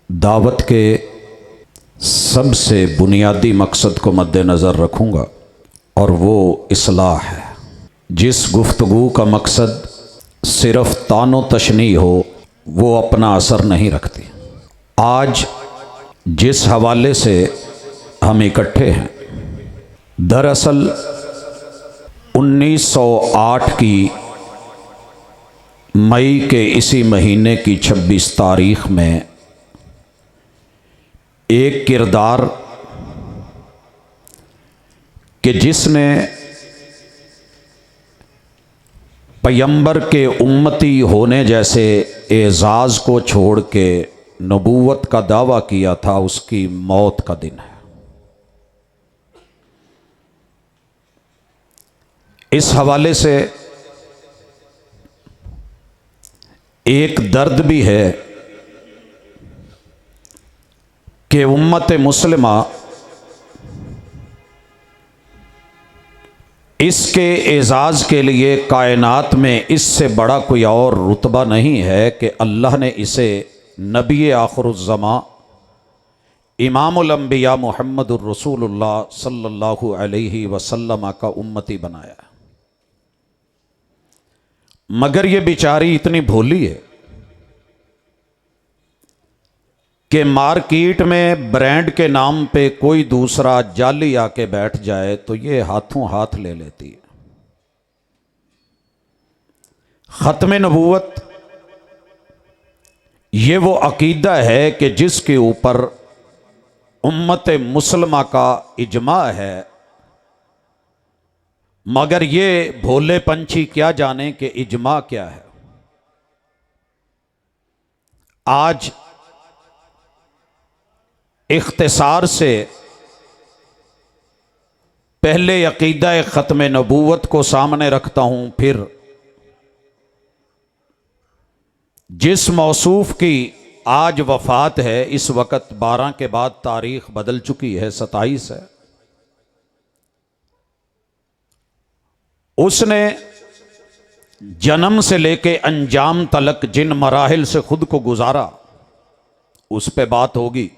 दावत के सबसे बुनियादी मकसद को मद्देनज़र रखूँगा और वो इस्लाह है। जिस गुफ्तगू का मकसद सिर्फ़ तानो तशनी हो वो अपना असर नहीं रखती। आज जिस हवाले से हम इकट्ठे हैं, दरअसल 1908 की मई के इसी महीने की 26 तारीख़ में एक किरदार कि जिसने पैगंबर के उम्मती होने जैसे एजाज़ को छोड़ के नबूवत का दावा किया था, उसकी मौत का दिन है। इस हवाले से एक दर्द भी है कि उम्मत मुस्लिमा इसके एजाज़ के लिए कायनात में इससे बड़ा कोई और रुतबा नहीं है कि अल्लाह ने इसे नबी आखिरुज़्ज़मा इमामुल अंबिया मुहम्मदुर रसूलुल्लाह सल्लल्लाहु अलैहि वसल्लम का उम्मती बनाया। मगर ये बेचारी इतनी भोली है कि मार्केट में ब्रांड के नाम पे कोई दूसरा जाली आके बैठ जाए तो ये हाथों हाथ ले लेती है। ख़त्म नबूवत ये वो अकीदा है कि जिसके ऊपर उम्मत मुसलमा का इजमा है, मगर ये भोले पंछी क्या जाने कि इजमा क्या है। आज इख्तिसार से पहले अकीदा ख़त्म नबूवत को सामने रखता हूं, फिर जिस मौसूफ की आज वफ़ात है, इस वक्त 12 के बाद तारीख बदल चुकी है, 27 है। उसने जन्म से लेके अंजाम तलक जिन मराहिल से खुद को गुजारा उस पे बात होगी,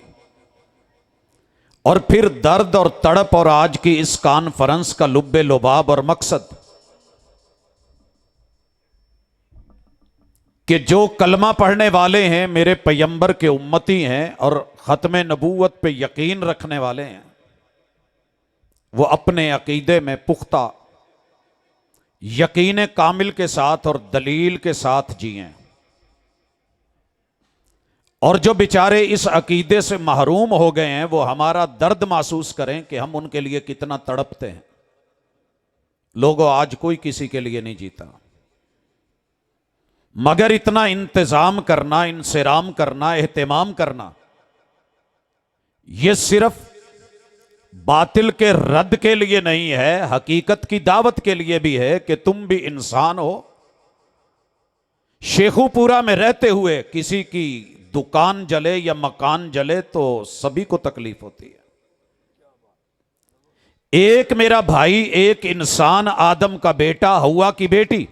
और फिर दर्द और तड़प और आज की इस कॉन्फ्रेंस का लुब्बे लुबाब और मकसद कि जो कलमा पढ़ने वाले हैं, मेरे पैगंबर के उम्मती हैं और ख़त्म नबूवत पे यकीन रखने वाले हैं, वो अपने अकीदे में पुख्ता यकीन कामिल के साथ और दलील के साथ जिएं। और जो बेचारे इस अकीदे से महरूम हो गए हैं, वो हमारा दर्द महसूस करें कि हम उनके लिए कितना तड़पते हैं। लोगों, आज कोई किसी के लिए नहीं जीता, मगर इतना इंतजाम करना, इंसिराम करना, एहतिमाम करना, यह सिर्फ बातिल के रद्द के लिए नहीं है, हकीकत की दावत के लिए भी है कि तुम भी इंसान हो। शेखुपुरा में रहते हुए किसी की दुकान जले या मकान जले तो सभी को तकलीफ होती है। एक मेरा भाई, एक इंसान, आदम का बेटा, हवा की बेटी,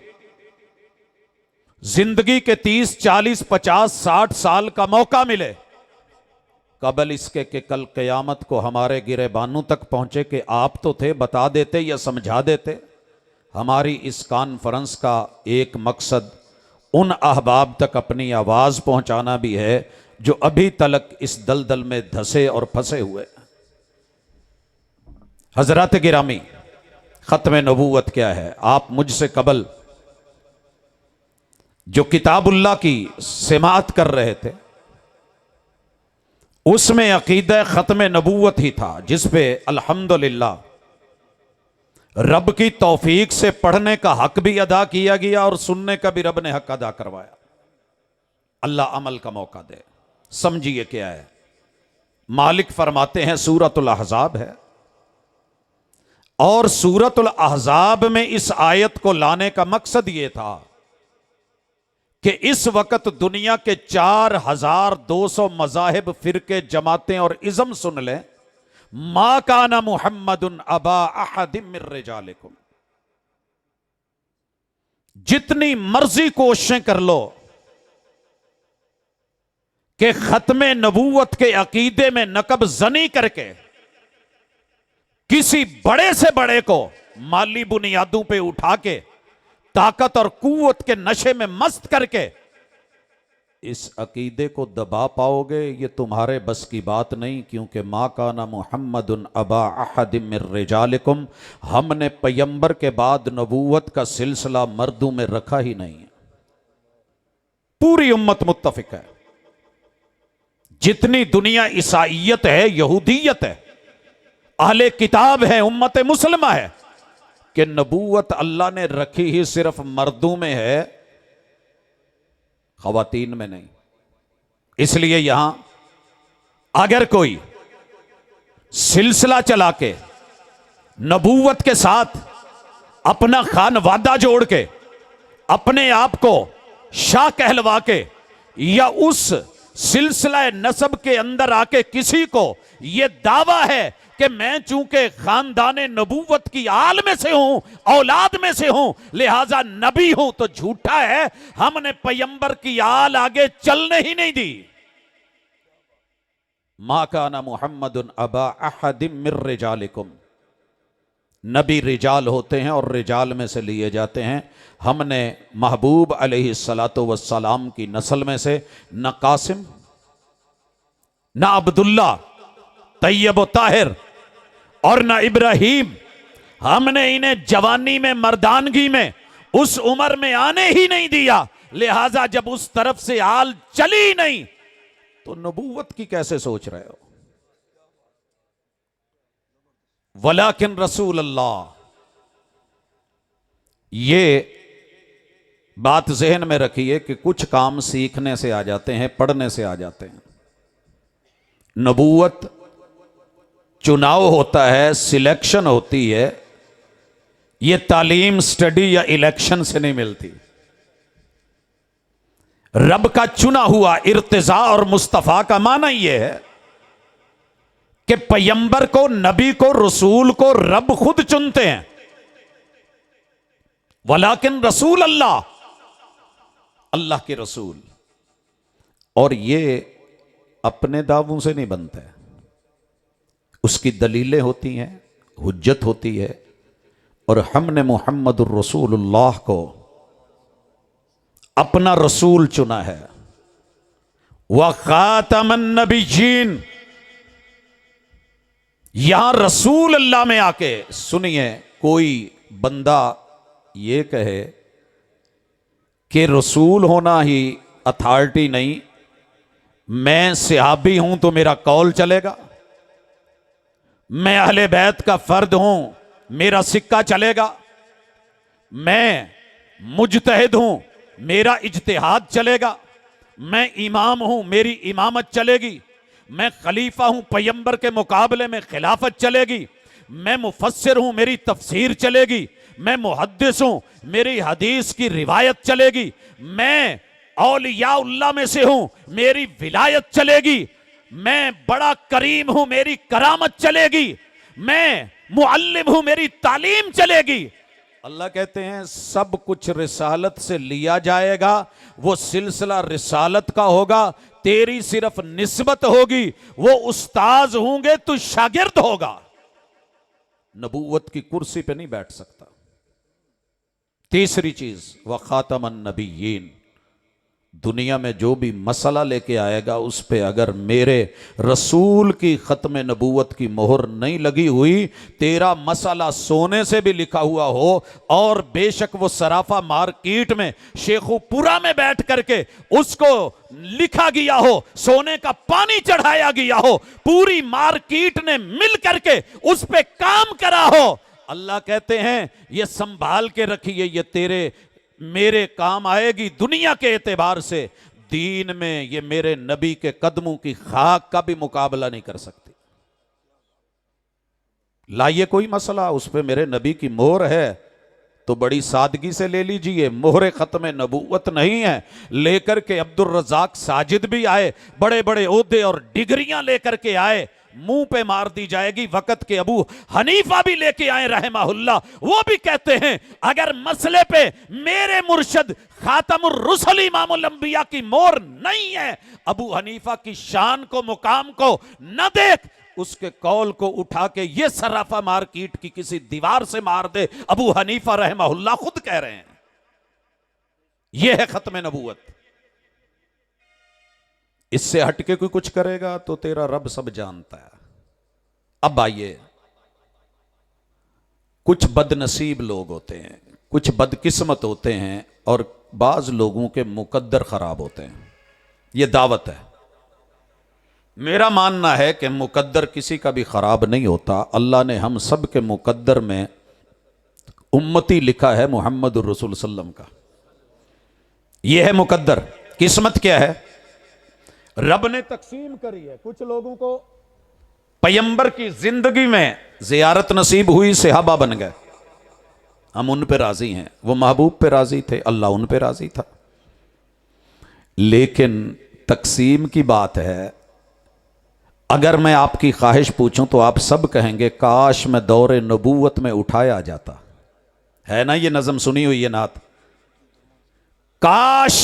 जिंदगी के 30, 40, 50, 60 साल का मौका मिले, कबल इसके कि कल क़यामत को हमारे गिरेबानों तक पहुंचे कि आप तो थे, बता देते या समझा देते। हमारी इस कॉन्फ्रेंस का एक मकसद उन अहबाब तक अपनी आवाज़ पहुंचाना भी है जो अभी तक इस दलदल में धंसे और फंसे हुए। हजरत गिरामी, ख़त्म नबूवत क्या है? आप मुझसे कबल जो किताबुल्लाह की सिमात कर रहे थे, उसमें अकीदा ख़त्म नबूवत ही था, जिस पे अल्हम्दुलिल्लाह रब की तौफीक से पढ़ने का हक भी अदा किया गया और सुनने का भी रब ने हक अदा करवाया। अल्लाह अमल का मौका दे। समझिए क्या है। मालिक फरमाते हैं सूरतुल अहज़ाब है, और सूरतुल अहज़ाब में इस आयत को लाने का मकसद यह था कि इस वक्त दुनिया के 4200 मज़ाहिब, फिरके, जमातें और इज़म सुन लें, मा काना मुहम्मदुन अबा अहदिम मिर रिजालिकुम। जितनी मर्जी कोशिशें कर लो, कि खत्मे नबूवत के अकीदे में नकब जनी करके किसी बड़े से बड़े को माली बुनियादों पे उठा के ताकत और कुव्वत के नशे में मस्त करके इस अकीदे को दबा पाओगे, ये तुम्हारे बस की बात नहीं। क्योंकि मा काना मुहम्मदुन अबा अहदिम मिर रिजालिकुम, हमने पैगंबर के बाद नबूवत का सिलसिला मर्दों में रखा ही नहीं है। पूरी उम्मत मुत्तफिक है। जितनी दुनिया ईसाइयत है, यहूदियत है, अहले किताब है, उम्मत मुसलमा है, कि नबूवत अल्लाह ने रखी ही सिर्फ मर्दों में है, खवातीन में नहीं। इसलिए यहां अगर कोई सिलसिला चला के नबूवत के साथ अपना खानवादा जोड़ के अपने आप को शाह कहलवा के या उस सिलसिला नसब के अंदर आके किसी को यह दावा है कि मैं चूंकि खानदान नबूवत की आल में से हूं, औलाद में से हूं, लिहाजा नबी हूं, तो झूठा है। हमने पैगंबर की आल आगे चलने ही नहीं दी। मा काना मुहम्मदुन अबा अहदिम मिर रिजालिकुम, नबी रिजाल होते हैं और रिजाल में से लिए जाते हैं। हमने महबूब अलैहिस्सलातु वस्सलाम की नस्ल में से न कासिम, न अब्दुल्ला, तैयब ताहिर और न इब्राहिम, हमने इन्हें जवानी में, मर्दानगी में, उस उम्र में आने ही नहीं दिया। लिहाजा जब उस तरफ से आल चली नहीं तो नबूवत की कैसे सोच रहे हो? वलाकिन रसूल अल्लाह, ये बात जहन में रखिए कि कुछ काम सीखने से आ जाते हैं, पढ़ने से आ जाते हैं। नबूवत चुनाव होता है, सिलेक्शन होती है। ये तालीम, स्टडी या इलेक्शन से नहीं मिलती। रब का चुना हुआ इर्तिजा और मुस्तफा का माना यह है कि पैगंबर को, नबी को, रसूल को रब खुद चुनते हैं। वलाकिन रसूल अल्लाह, अल्लाह के रसूल। और ये अपने दावों से नहीं बनता है, उसकी दलीलें होती हैं, हुज्जत होती है। और हमने मुहम्मदुर रसूलुल्लाह को अपना रसूल चुना है। व खातमन नबीयीन, यहां रसूल अल्लाह में आके सुनिए, कोई बंदा ये कहे कि रसूल होना ही अथॉरिटी नहीं, मैं सहाबी हूं तो मेरा कौल चलेगा, मैं अहले बैत का फर्द हूं मेरा सिक्का चलेगा, मैं मुजतहिद हूं मेरा इज्तिहाद चलेगा, मैं इमाम हूं मेरी इमामत चलेगी, मैं खलीफा हूं पैगंबर के मुकाबले में खिलाफत चलेगी, मैं मुफस्सिर हूं मेरी तफसीर चलेगी, मैं मुहद्दिस हूं मेरी हदीस की रिवायत चलेगी, मैं औलियाउल्लाह में से हूं मेरी विलायत चलेगी, मैं बड़ा करीम हूं मेरी करामत चलेगी, मैं मुअल्लिम हूं मेरी तालीम चलेगी। अल्लाह कहते हैं सब कुछ रिसालत से लिया जाएगा, वो सिलसिला रिसालत का होगा, तेरी सिर्फ निस्बत होगी, वो उस्ताज होंगे तू शागिर्द होगा, नबूवत की कुर्सी पे नहीं बैठ सकता। तीसरी चीज, व खातमन नबीयीन, दुनिया में जो भी मसला लेके आएगा उस पे अगर मेरे रसूल की खत्म नबूवत की मोहर नहीं लगी हुई, तेरा मसला सोने से भी लिखा हुआ हो और बेशक वो सराफा मार्केट में शेखुपुरा में बैठ करके उसको लिखा गया हो, सोने का पानी चढ़ाया गया हो, पूरी मार्केट ने मिल करके उस पे काम करा हो, अल्लाह कहते हैं ये संभाल के रखिए, ये तेरे मेरे काम आएगी दुनिया के एतबार से। दीन में ये मेरे नबी के कदमों की खाक का भी मुकाबला नहीं कर सकती। लाइए कोई मसला, उस पे मेरे नबी की मोहर है तो बड़ी सादगी से ले लीजिए। मोहरे खत्म नबूवत नहीं है, लेकर के अब्दुल रज़ाक साजिद भी आए, बड़े बड़े ओहदे और डिग्रियां लेकर के आए, मुंह पे मार दी जाएगी। वक्त के अबू हनीफा भी लेके आए रहमहुल्लाह, वो भी कहते हैं अगर मसले पे मेरे मुर्शद खातमुर रुसल इमामुल अंबिया की मोहर नहीं है, अबू हनीफा की शान को मुकाम को न देख, उसके कौल को उठा के ये सराफा मार्केट की किसी दीवार से मार दे। अबू हनीफा रहमहुल्लाह खुद कह रहे हैं। यह है खत्म नबूवत। इससे हटके कोई कुछ करेगा तो तेरा रब सब जानता है। अब आइए, कुछ बदनसीब लोग होते हैं, कुछ बदकिस्मत होते हैं, और बाज लोगों के मुकद्दर खराब होते हैं। यह दावत है। मेरा मानना है कि मुकद्दर किसी का भी खराब नहीं होता। अल्लाह ने हम सब के मुकद्दर में उम्मती लिखा है मोहम्मद रसूल सल्लम का। यह है मुकद्दर। किस्मत क्या है? रब ने तकसीम करी है। कुछ लोगों को पैगंबर की जिंदगी में जियारत नसीब हुई, सहाबा बन गए, हम उन पे राजी हैं। वो महबूब पे राजी थे, अल्लाह उन पे राजी था। लेकिन तकसीम की बात है। अगर मैं आपकी ख्वाहिश पूछूं तो आप सब कहेंगे काश मैं दौरे नबूवत में उठाया जाता। है ना ये नज़म सुनी हुई है नात? काश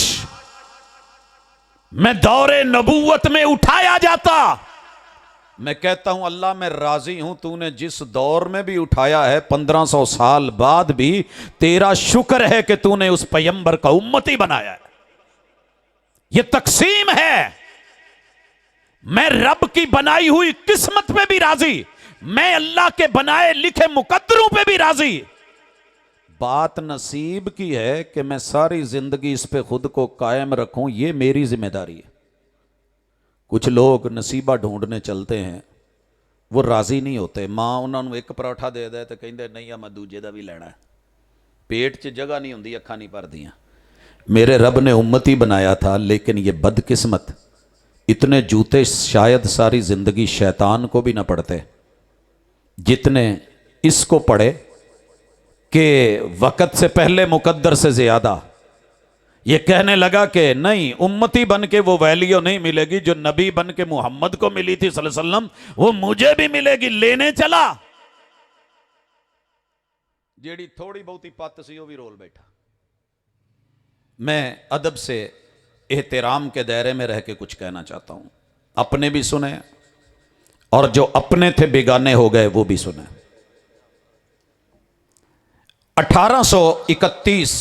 मैं दौरे नबूवत में उठाया जाता। मैं कहता हूं अल्लाह मैं राजी हूं, तूने जिस दौर में भी उठाया है 1500 साल बाद भी तेरा शुक्र है कि तूने उस पैगंबर का उम्मती बनाया है। यह तकसीम है। मैं रब की बनाई हुई किस्मत पे भी राजी, मैं अल्लाह के बनाए लिखे मुकद्दरों पे भी राजी। बात नसीब की है कि मैं सारी जिंदगी इस पे खुद को कायम रखूं, ये मेरी जिम्मेदारी है। कुछ लोग नसीबा ढूंढने चलते हैं, वो राजी नहीं होते। मां उन्होंने एक पराठा दे दे तो कहते नहीं मैं दूजे का भी लेना है। पेट 'च जगह नहीं होंगी, अखा नहीं भरदियां। मेरे रब ने उम्मती बनाया था, लेकिन ये बदकिस्मत इतने जूते शायद सारी जिंदगी शैतान को भी ना पड़ते जितने इसको पड़े कि वक़्त से पहले मुकद्दर से ज्यादा ये कहने लगा कि नहीं, उम्मती बन के वो वैल्यू नहीं मिलेगी जो नबी बन के मोहम्मद को मिली थी सल्लल्लाहु अलैहि वसल्लम, वो मुझे भी मिलेगी। लेने चला, जेड़ी थोड़ी बहुती पत सी वो भी रोल बैठा। मैं अदब से एहतराम के दायरे में रह के कुछ कहना चाहता हूं। अपने भी सुने और जो अपने थे बेगाने हो गए वो भी सुने। 1831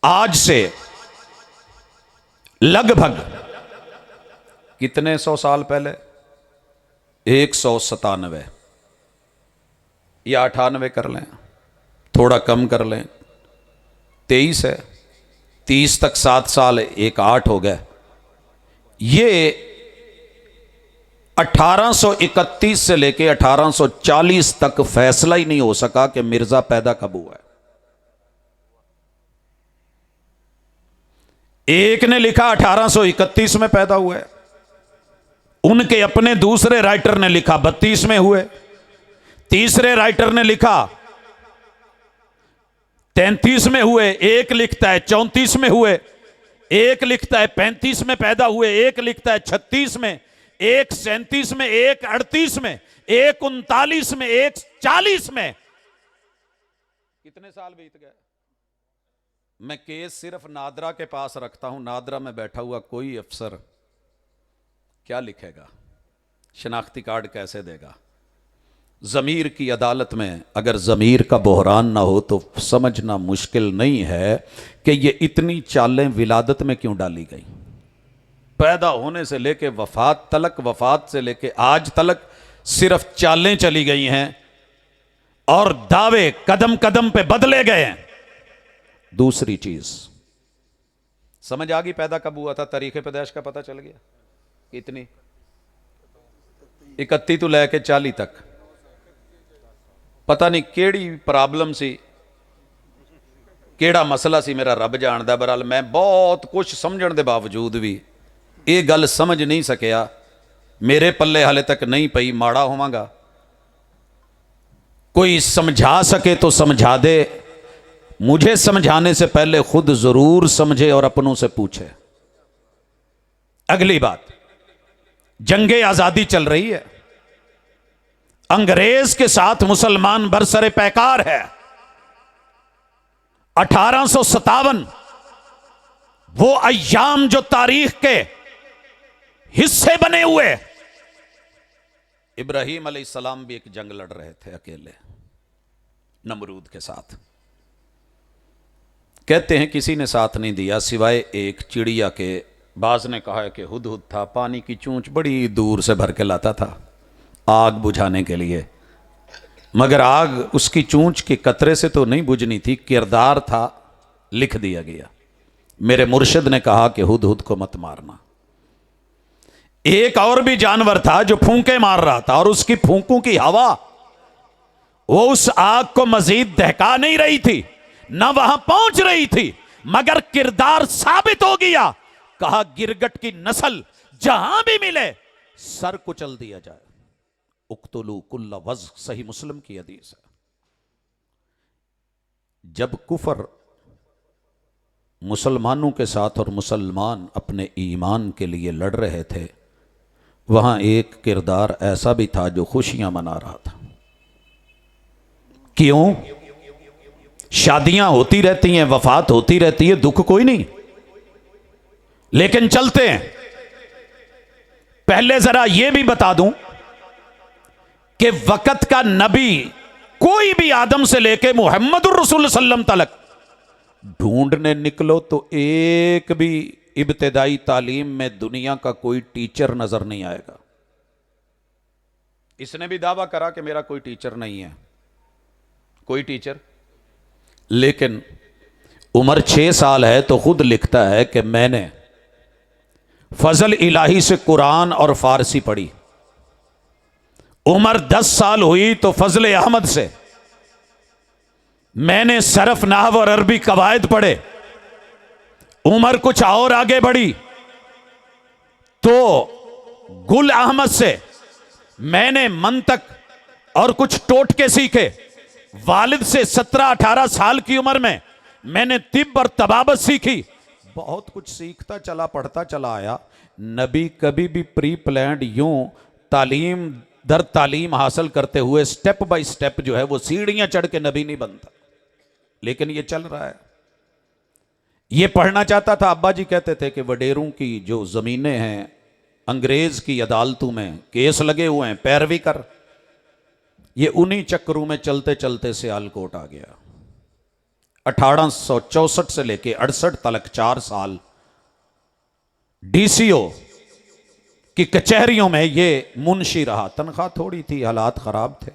आज से लगभग कितने 100 साल पहले, 197 या 98 कर लें, थोड़ा कम कर लें, 23 है, 30 तक 7 साल, एक 8 हो गए। ये 1831 से लेके 1840 तक फैसला ही नहीं हो सका कि मिर्जा पैदा कब हुआ है। एक ने लिखा 1831 में पैदा हुआ है, उनके अपने दूसरे राइटर ने लिखा 32 में हुए, तीसरे राइटर ने लिखा 33 में हुए, एक लिखता है 34 में हुए, एक लिखता है 35 में पैदा हुए, एक लिखता है 36 में, एक 37 में, एक 38 में, एक 39 में, एक 40 में। कितने साल बीत गए। मैं केस सिर्फ नादरा के पास रखता हूं। नादरा में बैठा हुआ कोई अफसर क्या लिखेगा, शनाख्ती कार्ड कैसे देगा? ज़मीर की अदालत में अगर ज़मीर का बहरान ना हो तो समझना मुश्किल नहीं है कि ये इतनी चालें विलादत में क्यों डाली गई। पैदा होने से लेके वफात तलक, वफात से लेके आज तलक सिर्फ चालें चली गई हैं और दावे कदम कदम पे बदले गए हैं। दूसरी चीज समझ आ गई, पैदा कब हुआ था, तारीख़ पैदाइश का पता चल गया। कितनी? 31 तो लेके 40 तक। पता नहीं केड़ी प्रॉब्लम सी, केड़ा मसला सी, मेरा रब जानदा। बहरहाल मैं बहुत कुछ समझण दे बावजूद भी ये गल समझ नहीं सकिया। मेरे पल्ले हाले तक नहीं पई, माड़ा होवांगा। कोई समझा सके तो समझा दे। मुझे समझाने से पहले खुद जरूर समझे और अपनों से पूछे। अगली बात, जंगे आजादी चल रही है, अंग्रेज के साथ मुसलमान बरसरे पैकार है। 1857 वो अय्याम जो तारीख के हिस्से बने हुए। इब्राहिम अलैहिस्सलाम भी एक जंग लड़ रहे थे अकेले नमरूद के साथ। कहते हैं किसी ने साथ नहीं दिया सिवाय एक चिड़िया के। बाज ने कहा है कि हुदहुद था, पानी की चूंच बड़ी दूर से भर के लाता था आग बुझाने के लिए, मगर आग उसकी चूंच के कतरे से तो नहीं बुझनी थी, किरदार था, लिख दिया गया। मेरे मुर्शिद ने कहा कि हुदहुद को मत मारना। एक और भी जानवर था जो फूंके मार रहा था, और उसकी फूंकों की हवा वो उस आग को मजीद दहका नहीं रही थी, ना वहां पहुंच रही थी, मगर किरदार साबित हो गया। कहा गिरगट की नस्ल जहां भी मिले सर कुचल दिया जाए। उक्तुलू कुल्ला वज, सही मुस्लिम की हदीस है। जब कुफर मुसलमानों के साथ और मुसलमान अपने ईमान के लिए लड़ रहे थे, वहां एक किरदार ऐसा भी था जो खुशियां मना रहा था। क्यों? शादियां होती रहती हैं, वफात होती रहती है, दुख कोई नहीं, लेकिन चलते हैं। पहले जरा यह भी बता दूं कि वक़्त का नबी कोई भी आदम से लेके मुहम्मदुर रसूल सल्लम तलक ढूंढने निकलो तो एक भी इब्तिदाई तालीम में दुनिया का कोई टीचर नजर नहीं आएगा। इसने भी दावा करा कि मेरा कोई टीचर नहीं है, कोई टीचर। लेकिन उम्र 6 साल है तो खुद लिखता है कि मैंने फजल इलाही से कुरान और फारसी पढ़ी। उम्र 10 साल हुई तो फजल अहमद से मैंने सरफ नाहव और अरबी कवायद पढ़े। उम्र कुछ और आगे बढ़ी तो गुल अहमद से मैंने मंतक और कुछ टोटके सीखे। वालिद से 17-18 साल की उम्र में मैंने तिब और तबाबत सीखी। बहुत कुछ सीखता चला, पढ़ता चला आया। नबी कभी भी प्री प्लान्ड यूं तालीम दर तालीम हासिल करते हुए स्टेप बाय स्टेप जो है वो सीढ़ियां चढ़ के नबी नहीं बनता, लेकिन ये चल रहा है। ये पढ़ना चाहता था। अब्बा जी कहते थे कि वडेरों की जो जमीनें हैं अंग्रेज की अदालतों में केस लगे हुए हैं, पैरवी कर। ये उन्हीं चक्करों में चलते चलते सियालकोट आ गया। 1864 से लेके 68 तक 4 साल डीसीओ की कचहरियों में ये मुंशी रहा। तनख्वाह थोड़ी थी, हालात खराब थे,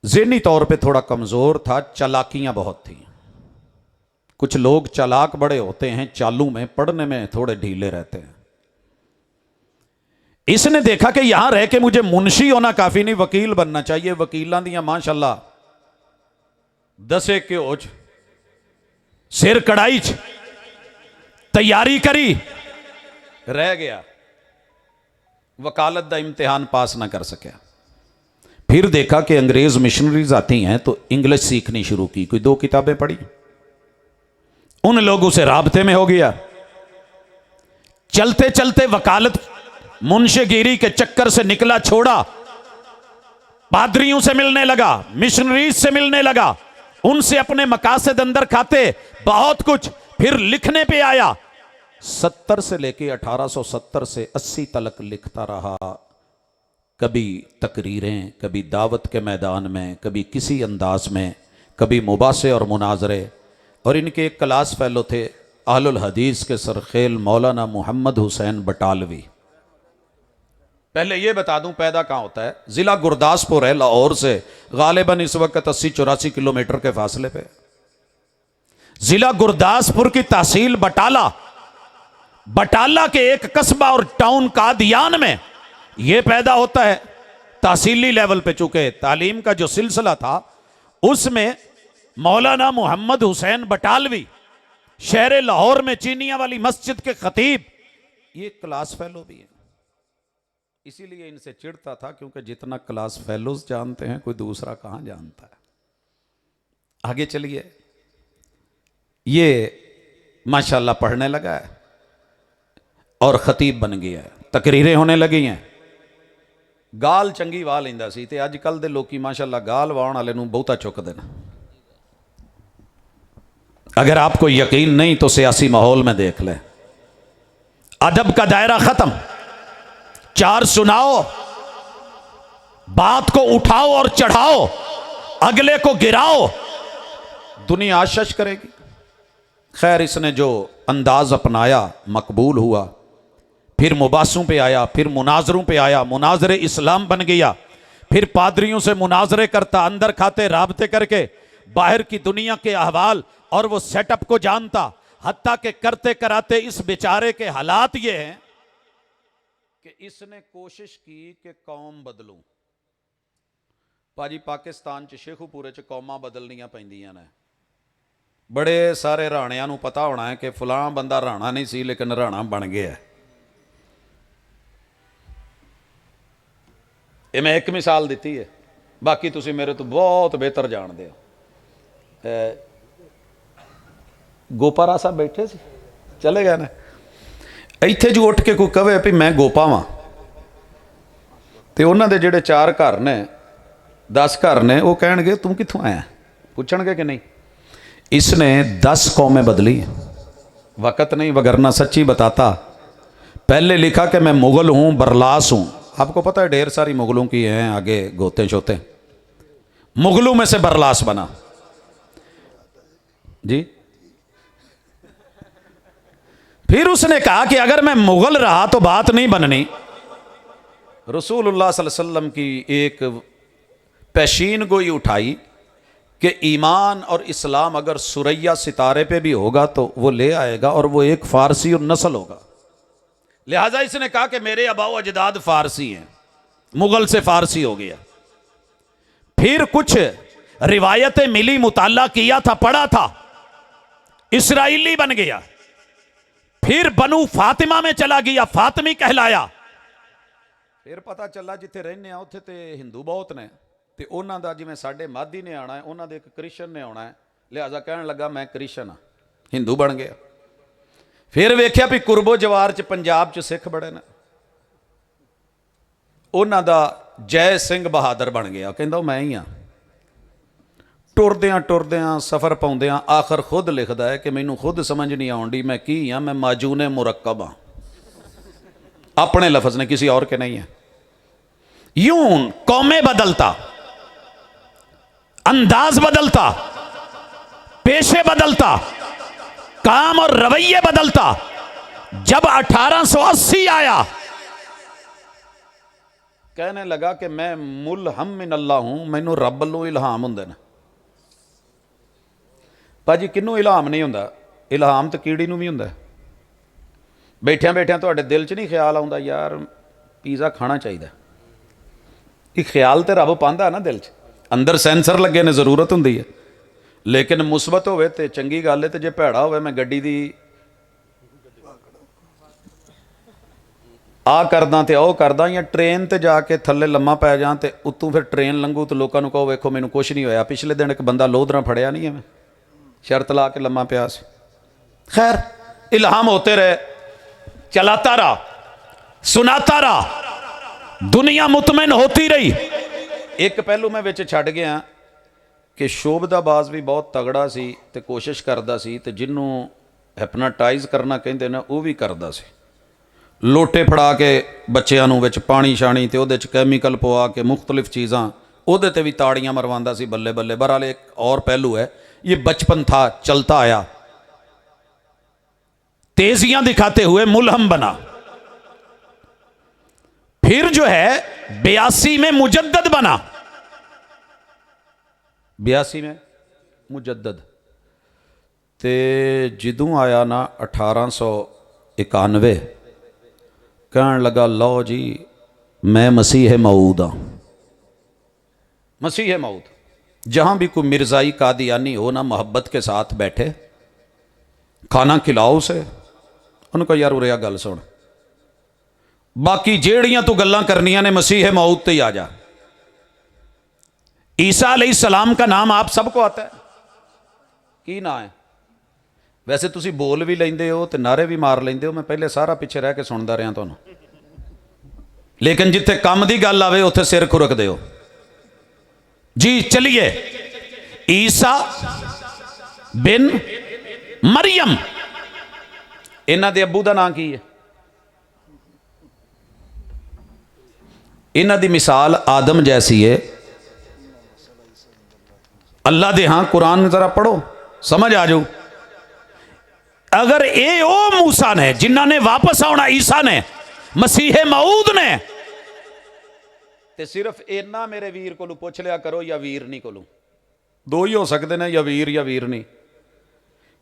ज़हनी तौर पे थोड़ा कमजोर था, चालाकियां बहुत थी। कुछ लोग चालाक बड़े होते हैं, चालू में, पढ़ने में थोड़े ढीले रहते हैं। इसने देखा कि यहां रह के मुझे मुंशी होना काफी नहीं, वकील बनना चाहिए। वकीलां दियां माशाल्लाह 10 के ओज सिर कड़ाई च तैयारी करी, रह गया, वकालत दा इम्तिहान पास ना कर सका। फिर देखा कि अंग्रेज मिशनरीज आती हैं तो इंग्लिश सीखनी शुरू की। कोई 2 किताबें पढ़ी, उन लोगों से राबते में हो गया। चलते चलते वकालत मुंशीगिरी के चक्कर से निकला, छोड़ा, पादरियों से मिलने लगा, मिशनरीज से मिलने लगा, उनसे अपने मकासद अंदर खाते, बहुत कुछ। फिर लिखने पे आया। 70 से लेके 1870 से 80 तक लिखता रहा। कभी तकरीरें, कभी दावत के मैदान में, कभी किसी अंदाज में, कभी मुबासे और मुनाजरे। और इनके एक क्लास फेलो थे अहलुल हदीस के सरखेल मौलाना मोहम्मद हुसैन बटालवी। पहले ये बता दूं पैदा कहाँ होता है। जिला गुरदासपुर है, लाहौर से गालिबन इस वक्त 80-84 किलोमीटर के फासले पे। जिला गुरदासपुर की तहसील बटाला, बटाला के एक कस्बा और टाउन कादियान में यह पैदा होता है। तहसीली लेवल पे, चूंकि तालीम का जो सिलसिला था उसमें मौलाना मोहम्मद हुसैन बटालवी शहर लाहौर में चीनिया वाली मस्जिद के खतीब, ये क्लास फेलो भी है। इसीलिए इनसे चिढ़ता था, क्योंकि जितना क्लास फेलोज जानते हैं कोई दूसरा कहां जानता है। आगे चलिए, ये माशाल्लाह पढ़ने लगा है और खतीब बन गया है, तकरीरें होने लगी हैं। गाल चंगी वाह लेंदा सी ते अजकल दे लोकी माशाअल्लाह गाल वाहण वाले नूं बहुता चुकदे ने। अगर आपको यकीन नहीं तो सियासी माहौल में देख लें, अदब का दायरा खत्म। चार सुनाओ, बात को उठाओ और चढ़ाओ, अगले को गिराओ, दुनिया आशीष करेगी। खैर, इसने जो अंदाज अपनाया मकबूल हुआ, फिर मुबासों पे आया, फिर मुनाजरों पे आया, मुनाजरे इस्लाम बन गया, फिर पादरियों से मुनाजरे करता, अंदर खाते राबते करके बाहर की दुनिया के अहवाल और वो सेटअप को जानता। हत्ता के करते कराते इस बेचारे के हालात ये हैं कि इसने कोशिश की कि कौम बदलूं। भाजी पाकिस्तान च शेखूपुरे च कौमां बदलनियां पैंदियां ने। बड़े सारे राणियां नूं पता होना है कि फलां बंदा राणा नहीं सी लेकिन राणा बन गया है। ये मैं एक मिसाल दी है, बाकी तुसी मेरे तो बहुत बेहतर जानते हो। गोपारा साहब बैठे सी, चले गए ने। इत्थे जो उठ के कोई कहे भी मैं गोपा वां ते उन्हां दे जिहड़े 4 घर ने 10 घर ने वो कहेंगे तू कित्थों आया, पूछणगे कि नहीं। इसने 10 कौमें बदली, वक़्त नहीं वगरना सच्ची बताता। पहले लिखा कि मैं मुग़ल हूँ, बरलास हूँ। आपको पता है ढेर सारी मुग़लों की हैं आगे गोते शोते। मुग़लों में से बरलास बना जी। फिर उसने कहा कि अगर मैं मुग़ल रहा तो बात नहीं बननी। रसूलुल्लाह सल्लल्लाहु अलैहि वसल्लम की एक पेशीन गोई उठाई कि ईमान और इस्लाम अगर सुरैया सितारे पे भी होगा तो वो ले आएगा और वो एक फ़ारसी और नस्ल होगा। लिहाजा इसने कहा कि मेरे अबाओ अजदाद फ़ारसी हैं, मुग़ल से फ़ारसी हो गया। फिर कुछ रिवायतें मिली, मुताला किया था, पढ़ा था, इसराइली बन गया। फिर बनु फातिमा में चला गया, फातिमी कहलाया। फिर पता चला जिथे रहने आ उत्थे ते हिंदू बहुत ने ते उन्हां दा जिवें साडे माधी ने आना है, उन्हां दे एक क्रिश्चन ने आना है। लिहाजा कहन लगा मैं क्रिश्चन हाँ, हिंदू बन गया। फिर वेख्या भी कुरबो जवार च पंजाब च सिख बड़े ने, उन्हां दा जय सिंह बहादुर बन गया। कहंदा मैं ही हाँ। टुरद्यां सफ़र पाउंदियां आखिर खुद लिखदा है कि मैनू खुद समझ नहीं आउंदी मैं की हाँ, मैं माजूने मुरक्कब हाँ। अपने लफ्ज़ ने, किसी और के नहीं है। यूं कौमें बदलता, अंदाज बदलता, पेशे बदलता, काम और रवैये बदलता। जब 1880 आया कहने लगा कि मैं मुलहम मिनल्लाह हूं, मैनू रब वल्लों इल्हाम हुंदे ने। भाजी किनू इल्हाम नहीं हुंदा, इल्हाम तो कीड़ी नूं भी हुंदा। बैठिया बैठिया तुहाडे दिल च नहीं ख्याल आउंदा यार पीज़ा खाना चाहिए। ये ख्याल तो रब पांदा ना दिल च, अंदर सेंसर लगे ने, जरूरत हुंदी है। लेकिन मुस्बत होवे ते चंगी गल है, तो जे भैड़ा होवे मैं गड्डी दी आ करदा ते ओ करदा, या ट्रेन ते जाके थल्ले लम्मा पै जां ते उत्तों फिर ट्रेन लंघू तो लोगों को वेखो मैनू कुछ नहीं होया। पिछले दिन एक बंदा लोधरा फड़िया नहीं है, मैं शर्त ला के लम्मा पिया सी। खैर इल्हाम होते रहे, चलाता रहा, सुनाता रहा, दुनिया मुतमिन होती रही। एक पहलू मैं विच छड्ड गया कि शोभदाबाज भी बहुत तगड़ा सी ते कोशिश करदा सी, ते जिन्हों हैपनाटाइज करना कहते ना वो भी करदा सी। लोटे फड़ा के बच्चों नूं विच पानी शानी ते उहदे च कैमिकल पवा के मुख्तलिफ चीज़ां उहदे ते भी ताड़ियां मरवांदा सी। बल्ले बल्ले। बहरहाल एक और पहलू है, ये बचपन था, चलता आया, तेजियां दिखाते हुए मुलहम बना। फिर जो है 82 में मुजद्दद बना, 82 में मुजद्दद। ते जिदों आया ना 1891 कहन लगा लो जी मैं मसीह मऊद हाँ। मसीह मऊद, जहां भी कोई मिर्जाई कादियानी हो ना, मोहब्बत के साथ बैठे, खाना खिलाओ उसे, उनको यार उरे गल सुन, बाकी जेड़ियां तू गल्लां करनियां ने मसीह मऊद ते ही आ जा। ईसा अलैहिस्सलाम का नाम आप सबको आता है, की ना है? वैसे तुसी बोल भी लेंदे हो तो नारे भी मार लेंदे हो, मैं पहले सारा पिछे रह के सुनता रहा तुहानू, लेकिन जिथे काम की गल आवे उत्थे सिर खुरक दो जी। चलिए, ईसा बिन मरियम, इन्हां दे अब्बू का नाम की है? इन्हां दी मिसाल आदम जैसी है। अल्लाह दे हाँ कुरान जरा पढ़ो, समझ आ जाओ। अगर ये ओ मूसा ने जिन्हों ने वापस आना, ईसा ने, मसीहे मऊद ने, ते सिर्फ इन्ना मेरे वीर को पुछ लिया करो या वीर नहीं को, दो ही हो सकते हैं, या वीर नहीं,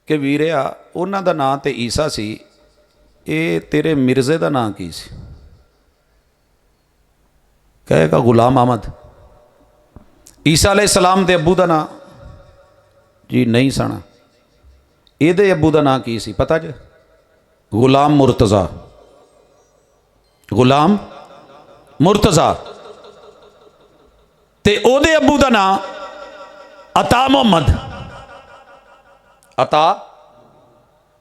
कि वीरिया उन्हों का नाम तो ईसा सी, ये तेरे मिर्जे का नाम की सी? कहेगा गुलाम अहमद। ईसा अलैहिस्सलाम दे अब्बू का नाम जी नहीं सना, ये अब्बू का नाम की सी पता जे? गुलाम मुर्तज़ा, गुलाम मुर्तज़ा। ते ओदे अब्बू का नाम अता मोहम्मद, अता,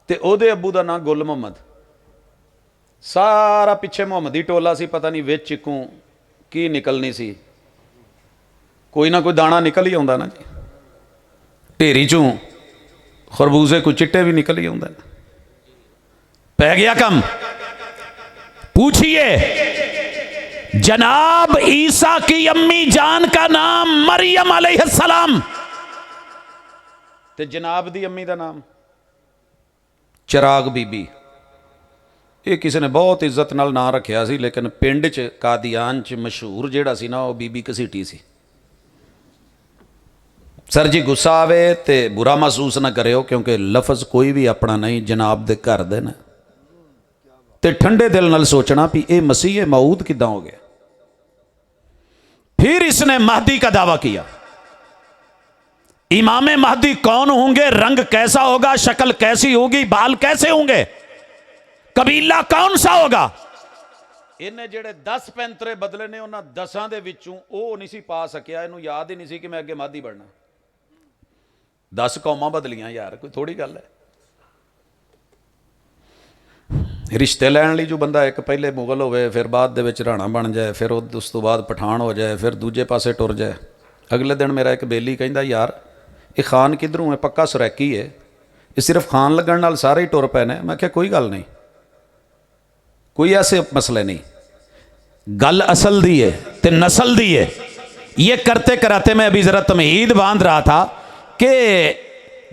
ते ओदे अब्बू का नाम गुल मोहम्मद। सारा पिछे मोहम्मदी टोला सी, पता नहीं विच चिकू की निकलनी सी, कोई ना कोई दाना निकल ही आता ना जी। ढेरी चों खरबूजे कोई चिट्टे भी निकल ही आते। पै गया कम। पूछिए, जनाब ईसा की अम्मी जान का नाम मरियम अलैहिस्सलाम, ते जनाब दी अम्मी का नाम चिराग बीबी। ये किसी ने बहुत इज्जत नाल नाम रखिया सी, लेकिन पिंड च कादियान च मशहूर जिहड़ा सी ना, वो बीबी घसीटी सी। सर जी गुस्सा आवे तो बुरा महसूस ना करियो, क्योंकि लफज कोई भी अपना नहीं, जनाब दे घर दे ने, ते ठंडे दिल नाल सोचना भी ये मसीह मऊद किदां हो गया। फिर इसने महदी का दावा किया। इमाम महदी कौन होंगे, रंग कैसा होगा, शक्ल कैसी होगी, बाल कैसे होंगे, कबीला कौन सा होगा। इन्हें जेड़े 10 पैंतरे बदले ने, उन्होंने 10 दे विचों वो नहीं सी पा सकिया। इन्हूं याद ही नहीं सी कि मैं अगे महदी बनना। 10 कौमां बदलियां यार, कोई थोड़ी गल है। रिश्ते लैन लई जो बंदा एक पहले मुगल होवे, फिर बाद दे विच राणा बन जाए, फिर उस तो बाद पठान हो जाए, फिर दूजे पासे टुर जाए। अगले दिन मेरा एक बेली कहंदा, यार ये खान किधरों है, पक्का सुरैकी है, ये सिर्फ खान लगन नाल सारे ही टुर पै ने। मैं क्या कोई गल नहीं, कोई ऐसे मसले नहीं, गल असल दी है ते नस्ल दी है। ये करते कराते मैं अभी जरा तमहीद बांध रहा था कि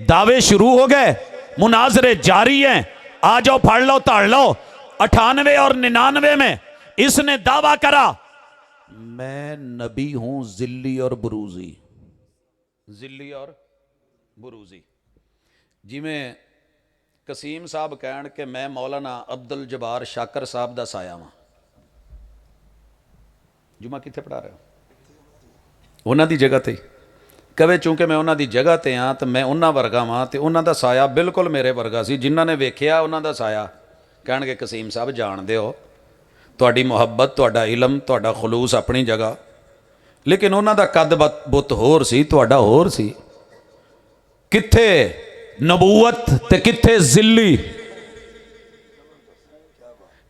दावे शुरू हो गए, मुनाजरे जारी हैं, आ जाओ पढ़ लो ताड़ लो। 98 और 99 में इसने दावा करा, मैं नबी हूं जिल्ली और बुरूजी। जिल्ली और बुरूजी, जिमें कसीम साहब कहन के मैं मौलाना अब्दुल जब्बार शाकर साहब का साया वां। जुमा कित्थे पढ़ा रहे हो? उन्हां दी जगह ते कवे, चूंकि मैं उन्हां दी जगह ते हाँ तो मैं उन्हां वर्गा वां, ते उन्हां दा साया बिल्कुल मेरे वर्गा सी। जिन्हां ने वेख्या उन्हां दा साया कहणगे कसीम साहब जाणदे हो, तुहाडी मुहब्बत, तुहाडा इलम, तुहाडा खलूस अपनी जगह, लेकिन उन्हां दा कद बुत होर सी, तुहाडा होर सी। कित्थे नबूवत ते कित्थे जिल्ली।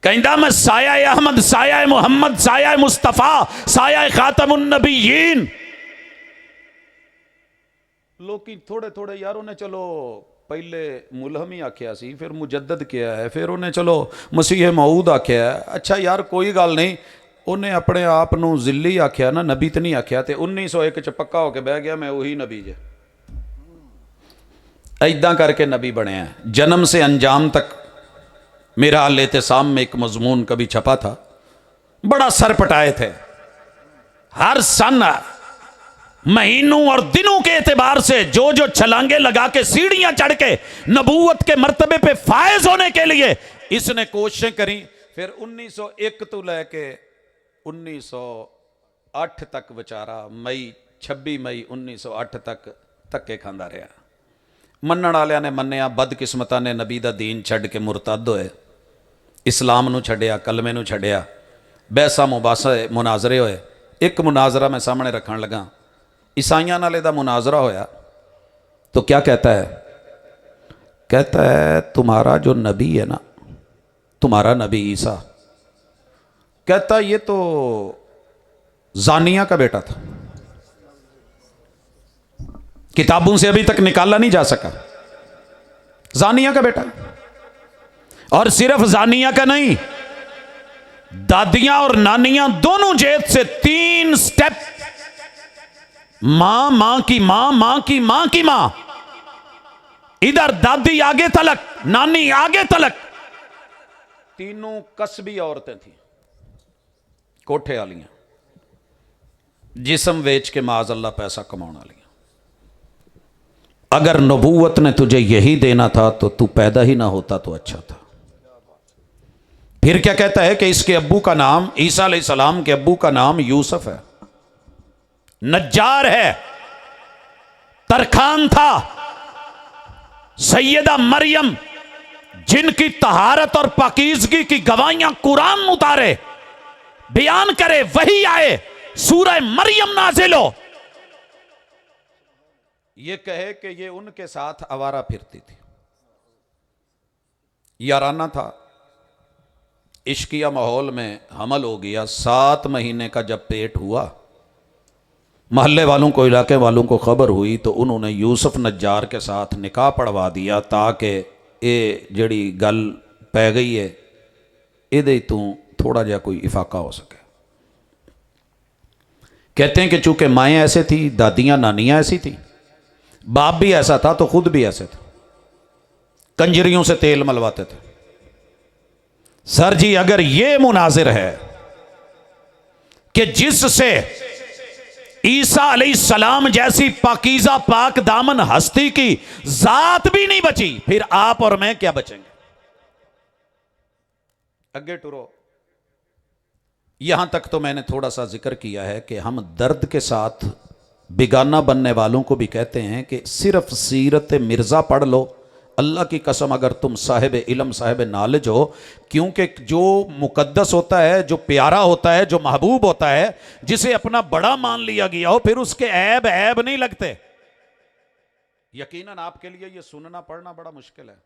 कहंदा मैं साया अहमद, साया मुहम्मद, साया मुस्तफा, साया खातमुन नबीयीन। लोग थोड़े थोड़े यार उन्हें चलो पहले मुलहम ही आख्या सी, फिर मुजद्दद किया है, फिर उन्हें चलो मसीह मऊद आख्या है। अच्छा यार कोई गल नहीं, उन्हें अपने आप नूं जिल्ली आख्या ना, नबी तो नहीं आख्या। तो 1901 च पक्का होके बह गया मैं वही नबी जे। ऐदां करके नबी बनया। जन्म से अंजाम तक मेरा अल एहतिसाम में एक मजमून कभी छपा था, बड़ा सर पटाए थे। हर सन महीनों और दिनों के एतबार से जो जो छलांगे लगा के सीढ़ियां चढ़ के नबूवत के मर्तबे पे फायज होने के लिए इसने कोशिशें करी। फिर 1901 तो लैके 1908 तक बेचारा 26 मई 1908 तक धक्के खांदा रहा। मनण वालियां ने मन्निया, बदकिस्मतां ने नबी दा दीन छड्ड के मुरतद होए, इस्लाम नूं छड्डिया, कलमे नूं छड्डिया। बहसा मुबासा मुनाजरे होए। एक मुनाजरा मैं सामने रखण लगा, ईसाइयां नाल इहदा मुनाजरा होया तो क्या कहता है, कहता है तुम्हारा जो नबी है ना, तुम्हारा नबी ईसा, कहता ये तो जानिया का बेटा था, किताबों से अभी तक निकाला नहीं जा सका, जानिया का बेटा। और सिर्फ जानिया का नहीं, दादियां और नानियां दोनों जेद से 3 स्टेप, मां, मां की मां, मां की मां की मां, इधर दादी आगे तलक, नानी आगे तलक, तीनों कस्बी औरतें थी, कोठे वालियां, जिस्म वेच के माज अल्लाह पैसा कमाने वाली। अगर नबूवत ने तुझे यही देना था तो तू पैदा ही ना होता तो अच्छा था। फिर क्या कहता है कि इसके अब्बू का नाम, ईसा अलैहिस्सलाम के अब्बू का नाम यूसुफ है, नज्जार है, तरखान था। सैयदा मरियम जिनकी तहारत और पाकीज़गी की गवाहियां कुरान उतारे, बयान करे, वही आए, सूरह मरियम नाजिल हो, ये कहे कि ये उनके साथ आवारा फिरती थी। याराना था, इश्किया माहौल में हमल हो गया। 7 महीने का जब पेट हुआ, महल्ले वालों को, इलाके वालों को खबर हुई तो उन्होंने यूसुफ नज्जार के साथ निकाह पढ़वा दिया ताकि ये जड़ी गल पै गई है ये तू थोड़ा जा कोई इफाका हो सके। कहते हैं कि चूंकि माएँ ऐसे थी, दादियाँ नानियाँ ऐसी थी, बाप भी ऐसा था तो खुद भी ऐसे थे, कंजरियों से तेल मलवाते थे। सर जी अगर ये मुनाजिर है कि जिससे ईसा अलैहिस्सलाम जैसी पाकीज़ा पाक दामन हस्ती की जात भी नहीं बची, फिर आप और मैं क्या बचेंगे? अगे टुरो। यहां तक तो मैंने थोड़ा सा जिक्र किया है कि हम दर्द के साथ बेगाना बनने वालों को भी कहते हैं कि सिर्फ सीरत मिर्जा पढ़ लो, अल्लाह की कसम अगर तुम साहिब इल्म साहिब नॉलेज हो, क्योंकि जो मुकद्दस होता है, जो प्यारा होता है, जो महबूब होता है, जिसे अपना बड़ा मान लिया गया हो, फिर उसके ऐब ऐब नहीं लगते। यकीनन आपके लिए ये सुनना पढ़ना बड़ा मुश्किल है।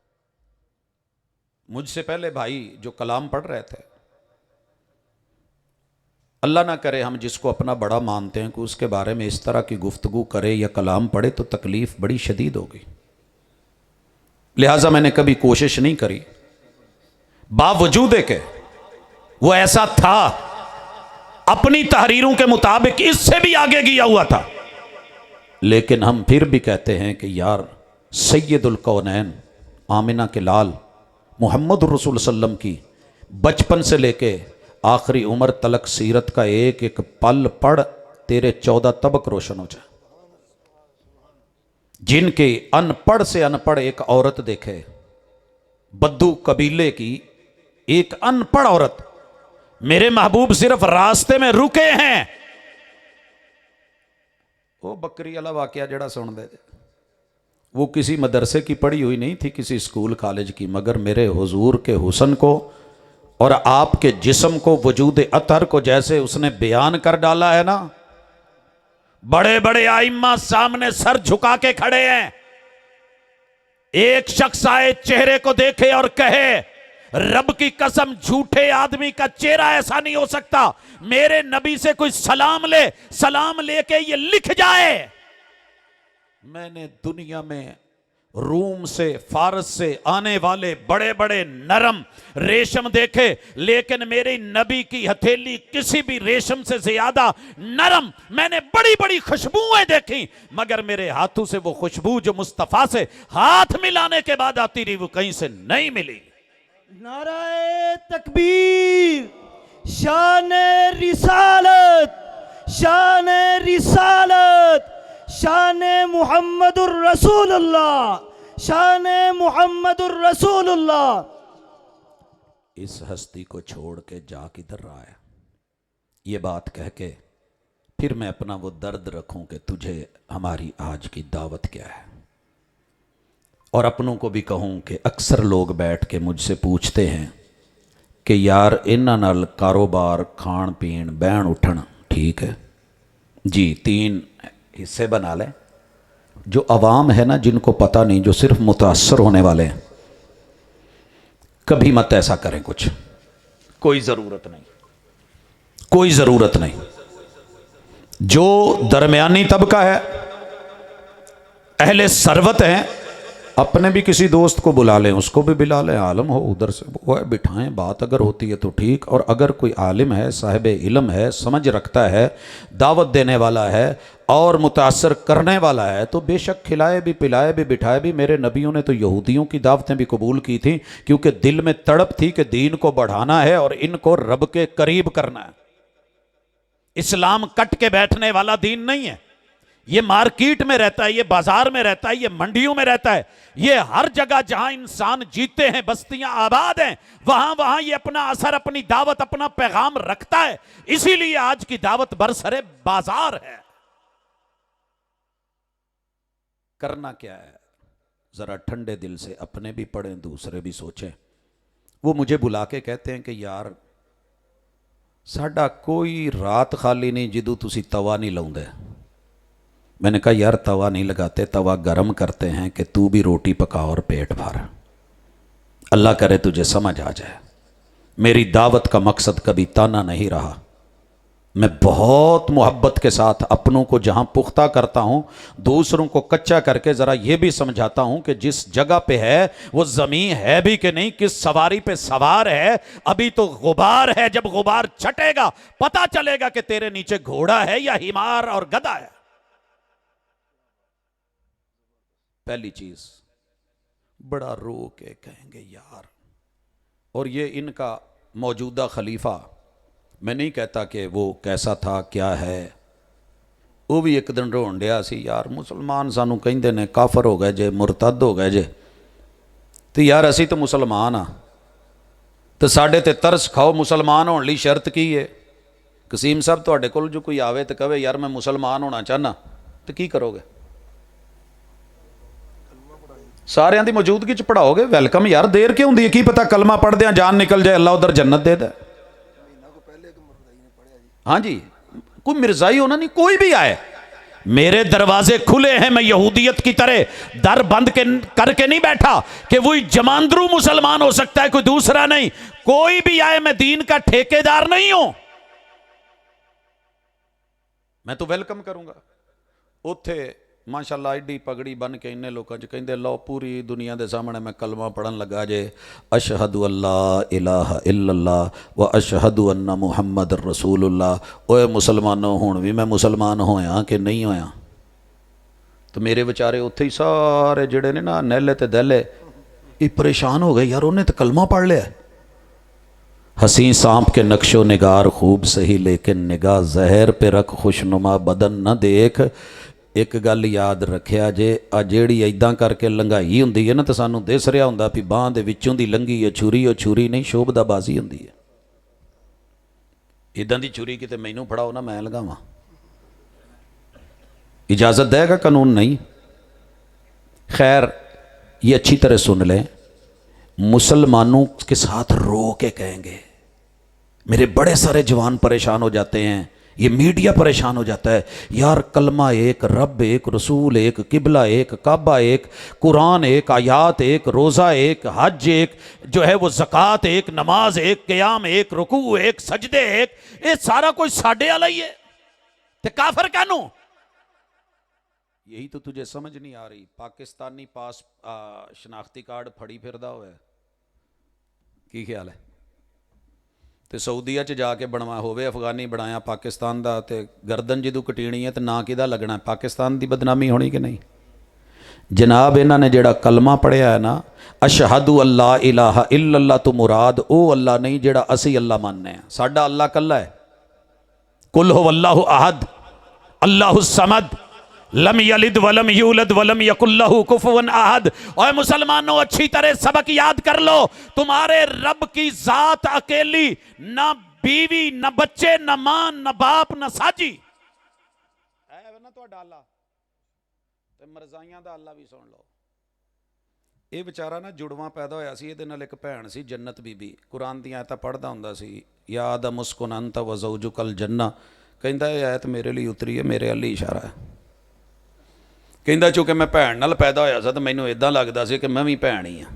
मुझसे पहले भाई जो कलाम पढ़ रहे थे, अल्लाह ना करे हम जिसको अपना बड़ा मानते हैं कि उसके बारे में इस तरह की गुफ्तगू करे या कलाम पढ़े तो तकलीफ बड़ी शदीद होगी। लिहाजा मैंने कभी कोशिश नहीं करी, बावजूद के वो ऐसा था, अपनी तहरीरों के मुताबिक इससे भी आगे गया हुआ था, लेकिन हम फिर भी कहते हैं कि यार सैयदुल कौनैन आमिना के लाल मोहम्मद रसूल सल्लम की बचपन से लेके आखिरी उम्र तलक सीरत का एक एक पल पढ़, तेरे 14 तबक रोशन हो जाए। जिनके अनपढ़ से अनपढ़ एक औरत देखे, बद्दू कबीले की एक अनपढ़ औरत, मेरे महबूब सिर्फ रास्ते में रुके हैं। वो बकरी वाला वाकया जड़ा सुन दे, वो किसी मदरसे की पढ़ी हुई नहीं थी, किसी स्कूल कॉलेज की, मगर मेरे हुजूर के हुस्न को और आपके जिस्म को, वजूद अतर को जैसे उसने बयान कर डाला है ना, बड़े बड़े आइम्मा सामने सर झुका के खड़े हैं। एक शख्स आए, चेहरे को देखे और कहे, रब की कसम झूठे आदमी का चेहरा ऐसा नहीं हो सकता, मेरे नबी से कोई सलाम ले, सलाम लेके ये लिख जाए। मैंने दुनिया में रूम से, फारस से आने वाले बड़े बड़े नरम रेशम देखे, लेकिन मेरे नबी की हथेली किसी भी रेशम से ज्यादा नरम। मैंने बड़ी बड़ी खुशबुएं देखी, मगर मेरे हाथों से वो खुशबू जो मुस्तफा से हाथ मिलाने के बाद आती रही, वो कहीं से नहीं मिली। नाराए तकबीर, शान रिसालत, शान रिसालत, शान मुहम्मदुर रसूलुल्लाह, शान मुहम्मदुर रसूलुल्लाह। इस हस्ती को छोड़ के जा किधर रहा है, ये बात कह के फिर मैं अपना वो दर्द रखूं कि तुझे हमारी आज की दावत क्या है। और अपनों को भी कहूं कि अक्सर लोग बैठ के मुझसे पूछते हैं कि यार इन्हां नाल कारोबार, खान पीन, बहन उठन ठीक है जी, 3 हिस्से बना लें, जो अवाम है ना, जिनको पता नहीं, जो सिर्फ मुतासर होने वाले हैं, कभी मत ऐसा करें कुछ, कोई ज़रूरत नहीं, कोई ज़रूरत नहीं। जो दरमियानी तबका है, अहले सरवत हैं, अपने भी किसी दोस्त को बुला लें, उसको भी बुला लें, आलम हो उधर से वो है, बिठाएं, बात अगर होती है तो ठीक। और अगर कोई आलिम है, साहिब इल्म है, समझ रखता है, दावत देने वाला है और मुतासर करने वाला है, तो बेशक खिलाए भी, पिलाए भी, बिठाए भी। मेरे नबियों ने तो यहूदियों की दावतें भी कबूल की थी, क्योंकि दिल में तड़प थी कि दीन को बढ़ाना है और इनको रब के करीब करना है। इस्लाम कट के बैठने वाला दीन नहीं है। ये मार्केट में रहता है, ये बाजार में रहता है, ये मंडियों में रहता है, ये हर जगह जहां इंसान जीते हैं, बस्तियां आबाद हैं, वहां वहां ये अपना असर, अपनी दावत, अपना पैगाम रखता है। इसीलिए आज की दावत बरसरे बाजार है। करना क्या है, जरा ठंडे दिल से अपने भी पढ़ें, दूसरे भी सोचें। वो मुझे बुला के कहते हैं कि यार साडा कोई रात खाली नहीं जिदू तुसी तवा नहीं लाउंदे। मैंने कहा यार तवा नहीं लगाते, तवा गर्म करते हैं कि तू भी रोटी पका और पेट भर। अल्लाह करे तुझे समझ आ जाए। मेरी दावत का मकसद कभी ताना नहीं रहा। मैं बहुत मोहब्बत के साथ अपनों को जहां पुख्ता करता हूं, दूसरों को कच्चा करके ज़रा यह भी समझाता हूं कि जिस जगह पे है वो ज़मीन है भी कि नहीं, किस सवारी पे सवार है। अभी तो गुबार है, जब गुबार छटेगा पता चलेगा कि तेरे नीचे घोड़ा है या हिमार और गधा है। पहली चीज, बड़ा रो के कहेंगे यार। और ये इनका मौजूदा खलीफा, मैं नहीं कहता कि वो कैसा था क्या है, वो भी एक दिन रोन डिया सी, यार मुसलमान सानू कहंदे ने काफर हो गए जे, मुरतद हो गए जे, तो यार असी तो मुसलमान हाँ, तो साढ़े ते तरस खाओ। मुसलमान होने लई शर्त की है? कसीम साहब तुहाडे कोल जो कोई आवे तो कहे यार मैं मुसलमान होना चाहना, तो की करोगे? सारिਆਂ ਦੀ मौजूदगी च पढ़ाओगे? वेलकम यार, देर क्यों होंदी है? की पता कलमा पढ़दे जान निकल जाए, अल्लाह उधर जन्नत दे दे। हाँ जी, कोई मिर्जाई होना नहीं, कोई भी आए, मेरे दरवाजे खुले हैं। मैं यहूदियत की तरह दर बंद करके नहीं बैठा कि वही जमांदरू मुसलमान हो सकता है, कोई दूसरा नहीं। कोई भी आए, मैं दीन का ठेकेदार नहीं हूं, मैं तो वेलकम करूंगा। उथे माशाअल्लाह एडी पगड़ी बन के इन्ने लोगों च कहंदे लो पूरी दुनिया के सामने मैं कलमा पढ़न लगा जे, अशहदु अल्ला इलाहा इल्लल्लाह व अशहदु अन्ना मुहम्मद रसूलुल्लाह। ओए मुसलमानों, हुण भी मैं मुसलमान होया कि नहीं होया? तो मेरे बेचारे उत्थे ही सारे जिहड़े ने ना नहले ते दहले ये परेशान हो गए, यार उन्हें तो कलमा पढ़ लिया। हसी सांप के नक्शो निगार खूब सही, लेकिन निगाह जहर पे रख खुशनुमा बदन न देख। एक गल याद रखिया जे, आ जेड़ी इदां करके लंघाई हुंदी है ना, तो सानू दिस रहा हुंदा भी बांह दे विचों दी लंघी है छुरी, वो छुरी नहीं शोभदाबाजी हुंदी है। इदां दी छुरी किते मैनू फड़ाओ ना, मैं लगावां? इजाज़त देगा कानून? नहीं। खैर, ये अच्छी तरह सुन लें, मुसलमानों के साथ रो के कहेंगे। मेरे बड़े सारे जवान परेशान हो जाते हैं, ये मीडिया परेशान हो जाता है, यार कलमा एक, रब एक, रसूल एक, किबला एक, काबा एक, कुरान एक, आयात एक, रोज़ा एक, हज एक, जो है वो ज़कात एक, नमाज एक, क़याम एक, रुकू एक, सजदे एक, ये सारा कुछ साडे वाला ही है, ते काफर कानू? यही तो तुझे समझ नहीं आ रही। पाकिस्तानी पास शनाख्ती कार्ड फड़ी फिरदा होया, की ख्याल है? तो सऊदीया च जाके बनवा होवे, अफगानी बनाया पाकिस्तान का, तो गर्दन जदों कटीनी है तो ना किदा लगना? पाकिस्तान की बदनामी होनी कि नहीं? जनाब इन्हों ने जोड़ा कलमा पढ़िया है ना, अशहदु अल्ला इलाहा इल्लल्लाह, तो मुराद वो अल्लाह नहीं जेड़ा असी अल्लाह मानने हैं। साडा अल्लाह कल्ला है, कुल हो अल्लाहु अहद अल्लाहु समद लम यलिद वलम यूलद वलम यकुल्लहु कुफुवन अहद। और मुसलमानों अच्छी तरह सबक याद कर लो, तुम्हारे रब की जात अकेली, ना बीवी, ना बच्चे, ना मां, ना बाप, ना साजी है ना तुहाडा अल्लाह। ते मरजाइयां दा अल्लाह भी सुन लो। ये बेचारा ना जुड़वा पैदा होया सी, इहदे नाल एक भैन सी जन्नत बीबी, कुरान दी आयतां पढ़दा हुंदा सी, या आदम उस्कुन अंत व ज़ौजुकल जन्ना। कहंदा ये आयत मेरे लिए उतरी है, मेरे अल्ल ही इशारा है। ਕਹਿੰਦਾ ਚੂੰਕਿ ਮੈਂ ਭੈਣ ਨਾਲ ਪੈਦਾ ਹੋਇਆ ਸੀ ਤਾਂ ਮੈਨੂੰ ਇਦਾਂ ਲੱਗਦਾ ਸੀ ਕਿ ਮੈਂ ਵੀ ਭੈਣ ਹੀ ਹਾਂ।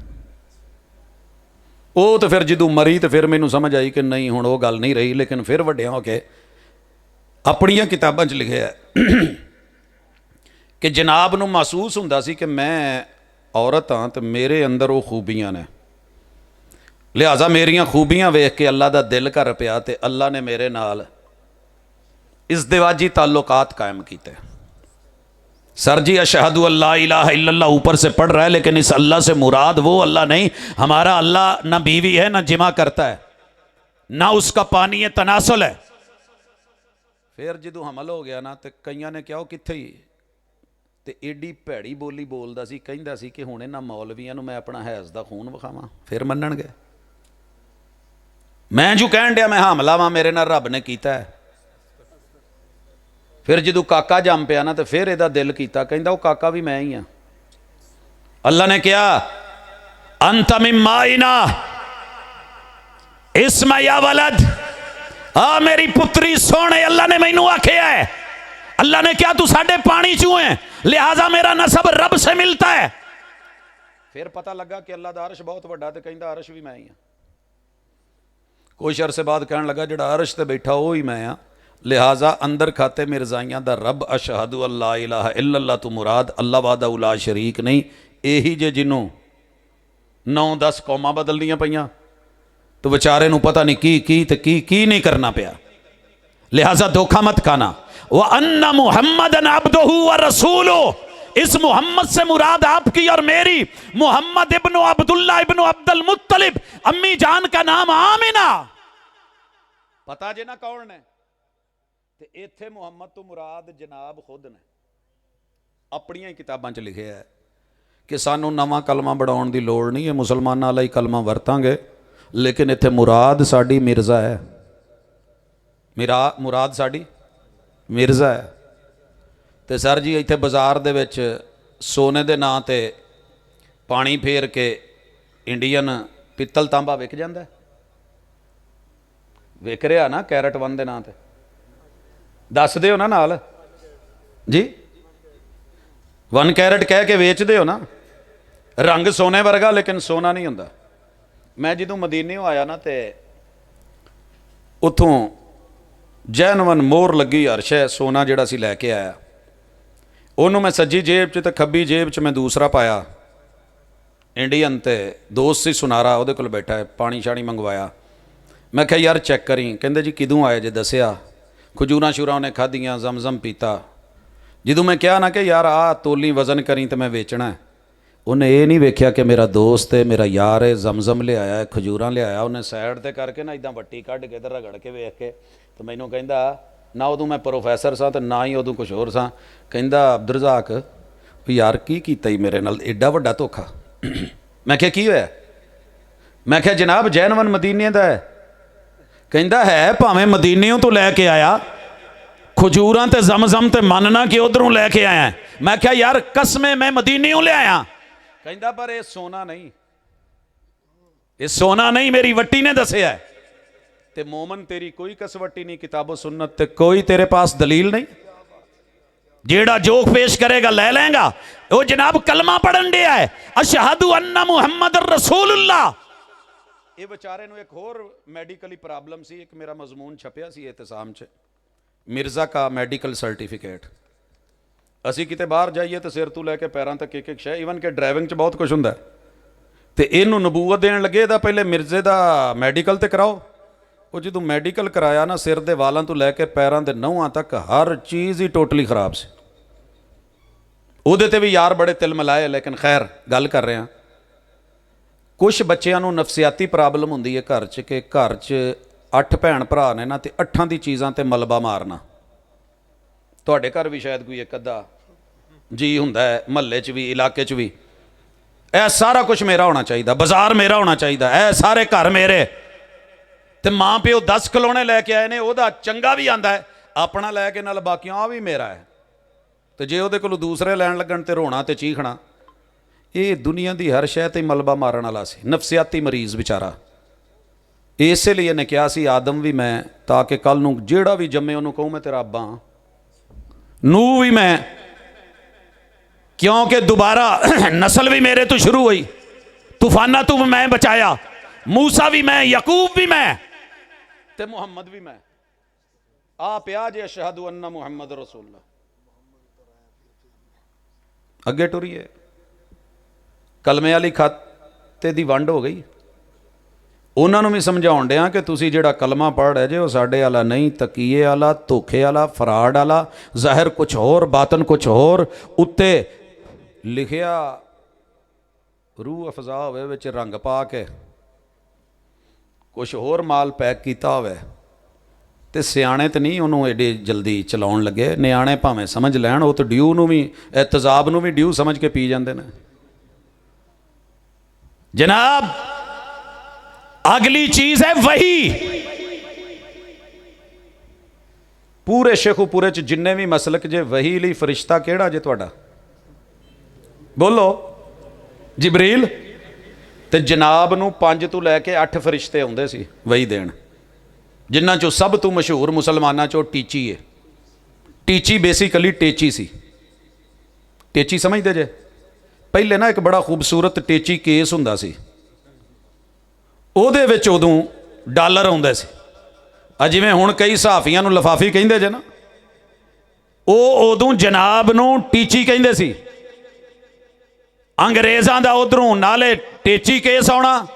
ਉਹ ਤਾਂ ਫਿਰ ਜਦੋਂ ਮਰੀ ਤਾਂ ਫਿਰ ਮੈਨੂੰ ਸਮਝ ਆਈ ਕਿ ਨਹੀਂ, ਹੁਣ ਉਹ ਗੱਲ ਨਹੀਂ ਰਹੀ। ਲੇਕਿਨ ਫਿਰ ਵੱਡਿਆਂ ਹੋ ਕੇ ਆਪਣੀਆਂ ਕਿਤਾਬਾਂ 'ਚ ਲਿਖਿਆ ਕਿ ਜਨਾਬ ਨੂੰ ਮਹਿਸੂਸ ਹੁੰਦਾ ਸੀ ਕਿ ਮੈਂ ਔਰਤ ਹਾਂ ਤੇ ਮੇਰੇ ਅੰਦਰ ਉਹ ਖੂਬੀਆਂ ਨੇ, ਲਿਹਾਜ਼ਾ ਮੇਰੀਆਂ ਖੂਬੀਆਂ ਵੇਖ ਕੇ ਅੱਲਾ ਦਾ ਦਿਲ ਕਰ ਪਿਆ ਤੇ ਅੱਲਾ ਨੇ ਮੇਰੇ ਨਾਲ इज़्दिवाजी ताल्लुकात कायम कीते। सर जी अशहदु अल्ला इलाहा इल्लल्लाह ऊपर से पढ़ रहा है, लेकिन इस अल्लाह से मुराद वो अल्लाह नहीं। हमारा अल्लाह ना बीवी है, ना जिमा करता है, ना उसका पानी है तनासुल है। फिर जो हमल हो गया ना तो कईयां ने क्या कित्थे ही ते एडी भैड़ी बोली बोलदा सी, कहंदा सी कि हुण इन्हां मौलवियां नूं मैं अपना हैज़ दा खून विखावां, फिर मन्नणगे। मैं जो कहण दिया मैं हमला वां, मेरे नाल रब ने कीता है। फिर जो काका जम पिया ना तो फिर यदा दिल किया, कहता वो काका भी मैं ही हाँ। अल्लाह ने क्या अंत मिम्माइना इस्मा या वलद, आ मेरी पुत्री सोने, अल्लाह ने मैनू आख्या है। अल्लाह ने क्या तू साडे पानी चू है, लिहाजा मेरा नसब रब से मिलता है। फिर पता लगा कि अल्लाह दा अर्श बहुत बड़ा, तो कहता अर्श भी मैं ही हाँ। कुछ अरसे बाद कहन लगा जिहड़ा अर्श ते बैठा वो ही मैं हाँ, लिहाजा अंदर खाते मिर्जाइयां दा रब अशहदु अल्ला इलाहा इल्लल्लाह तू मुराद अल्लाह वादा उला शरीक नहीं। यही जे जिन्हों 9-10 कौमां बदलनियां पईयां तो बेचारे नूं पता नहीं की नहीं करना पिया। लिहाजा धोखा मत खाना। व अन्ना मुहम्मदन अब्दुहु व रसूलुहु, इस मोहम्मद से मुराद आपकी और मेरी मोहम्मद इब्न अब्दुल्ला इब्न अब्दुल मुत्तलिब, अम्मी जान का नाम आमिना। पता जे ना कौन है ते इत्थे मुहम्मद तो मुराद जनाब खुद ने अपनियां ही किताबां च लिखिया है कि सानू नवां कलमा बढ़ाउण दी लोड़ नहीं है, मुसलमानां वाला ही कलमा वरतांगे, लेकिन इत्थे मुराद साडी मिर्जा है। मुराद साडी मिर्जा है। तो सर जी इत्थे बाजार दे विच सोने दे नां ते पानी फेर के इंडियन पित्तल तांबा विक जांदा है, विक रिहा ना कैरेट 1 दे नां ते, दस दो ना नाल जी, 1 कैरेट कह के वेचते हो ना, रंग सोने वर्गा लेकिन सोना नहीं होंदा। मैं जो मदीने आया ना तो उतों जैनवन मोहर लगी अर्श है, सोना जिहड़ा सी लैके आया, उन्होंने मैं सज्जी जेब च ते खब्बी जेब च मैं दूसरा पाया इंडियन, ते दोस्त सी सुनारा उहदे कोल बैठा है, पानी शानी मंगवाया। मैं कहा यार चैक करी, कहंदे जी किदों आए जे, दसिया खजूरां शूरां उन्हें खादियां, जमजम पीता। जो मैं कहा ना कि यार आ तोली वजन करी तो मैं वेचना है, उन्हें ये नहीं वेख्या कि मेरा दोस्त है, मेरा यार है, जमजम ले आया है, खजूरां ले आया। उन्हें साइड ते करके ना इदां वट्टी कढ़ के ते रगड़ के वेख के तो मैनूं कहंदा, ना उदों मैं प्रोफैसर सा तो ना ही उदों कुछ होर सा, कहंदा अब्दुल रज़ाक यार की कीता ही मेरे नाल एडा वड्डा धोखा। मैं क्या की होया? मैं क्या जनाब जैनवन मदीने दा है। कहंदा है भावें मदीनियों तो लैके आया, खजूरां ते जमजम ते मनना कि उधरों लैके आया। मैं क्या यार कसमें मैं मदीनियों ले आया। कहंदा पर ये सोना नहीं, ये सोना नहीं, मेरी वट्टी ने दसिया है। ते मोमन तेरी कोई कसवट्टी नहीं, किताबो सुन्नत ते कोई तेरे पास दलील नहीं, जेड़ा जोक पेश करेगा ले लेगा। वो जनाब कलमा पढ़न दिया है, अशहदु अन्ना मुहम्मद रसूलुल्लाह। ये बेचारे नूं एक होर मैडिकली प्रॉब्लम सी। एक मेरा मजमून छपिया सी एहतसाम च, मिर्जा का मैडिकल सर्टिफिकेट। असी किते बाहर जाइए तो सिर तू लैके पैरों तक एक शय, ईवन के ड्राइविंग च बहुत कुछ हुंदा है, तो इनू नबूवत देण लगे इहदा पहले मिर्जे का मैडिकल तो कराओ। वो जो मैडिकल कराया ना, सिर के वालों तो लैके पैरों के नहुआं तक हर चीज़ ही टोटली खराब सी। उहदे ते भी यार बड़े तिल मिलाए, लेकिन खैर गल कर रहे हैं। कुछ बच्चों को नफसियाती प्रॉब्लम होंदी है घर च, कि घर च 8 भैन भरा ने ना, तो 8 दी चीज़ां ते मलबा मारना। तुहाडे घर भी शायद कोई एक अद्धा जी हुंदा है, महल्ले च भी, इलाके च भी। ए सारा कुछ मेरा होना चाहिए, बाजार मेरा होना चाहिए, ए सारे घर मेरे। तो माँ प्यो 10 खिलौने लैके आए ने, वह चंगा भी आंदा है, अपना लैके नाल बाकियों आ भी मेरा है। तो जे उहदे कोलों दूसरे लैन लगन तो रोना तो चीखना। ये दुनिया की हर शय ते मलबा मारन वाला सी, नफसियाती मरीज बेचारा। इसलिए इन्हें कहा सी आदम भी मैं, ताकि कल नूं जेड़ा भी जम्मे उन्होंने कहूँ मैं तेरा अब्बा हाँ, नूह भी मैं, क्योंकि दोबारा नस्ल भी मेरे तो शुरू हुई। तूफाना तू मैं बचाया, मूसा भी मैं, यकूब भी मैं, ते मुहम्मद भी मैं। आ पिया जे अशहदु अन्ना मुहम्मद रसूलुल्लाह। अगे टुरीए, कलमे वाली खाते दी वंड हो गई। उन्होंने भी समझाउण दिया कि तुसी जिहड़ा कलमा पढ़ रहे जे वो साडे वाला नहीं, तकीए वाला, धोखे वाला, फराड वाला, ज़ाहिर कुछ होर, बातन कुछ होर, उत्ते लिखिया रूह अफजा होवे विच रंग पा के कुछ होर माल पैक किया होवे, ते सियाणे तो नहीं उन्होंने एडे जल्दी चलाउण लगे। नियाणे भावें समझ लैण, वो तो ड्यू नूं भी, तेजाब नूं भी ड्यू समझ के पी जाते हैं। जनाब अगली चीज है वही। पूरे शेखुपुरे च जिन्ने भी मसलक जे वही लई फरिश्ता केड़ा जे तुहाडा? बोलो। जिबरील। ते जनाब नूं 5 तो लैके 8 फरिश्ते आउंदे सी वही देण, जिन्हां चों सब तो मशहूर मुसलमानां चों टीची है। टीची बेसिकली टेची सी। टेची समझदे जे? पहले ना एक बड़ा खूबसूरत टेची केस हुंदा सी, ਉਹਦੇ ਵਿੱਚ ਉਦੋਂ ਡਾਲਰ ਆਉਂਦੇ ਸੀ। ਆ ਜਿਵੇਂ ਹੁਣ ਕਈ ਸਹਾਫੀਆਂ ਨੂੰ ਲਫਾਫੀ ਕਹਿੰਦੇ ਜੇ ਨਾ, ਉਹ ਉਦੋਂ ਜਨਾਬ ਨੂੰ ਟੀਚੀ ਕਹਿੰਦੇ ਸੀ। ਅੰਗਰੇਜ਼ਾਂ ਦਾ ਉਧਰੋਂ ਨਾਲੇ ਟੇਚੀ ਕੇਸ ਆਉਣਾ,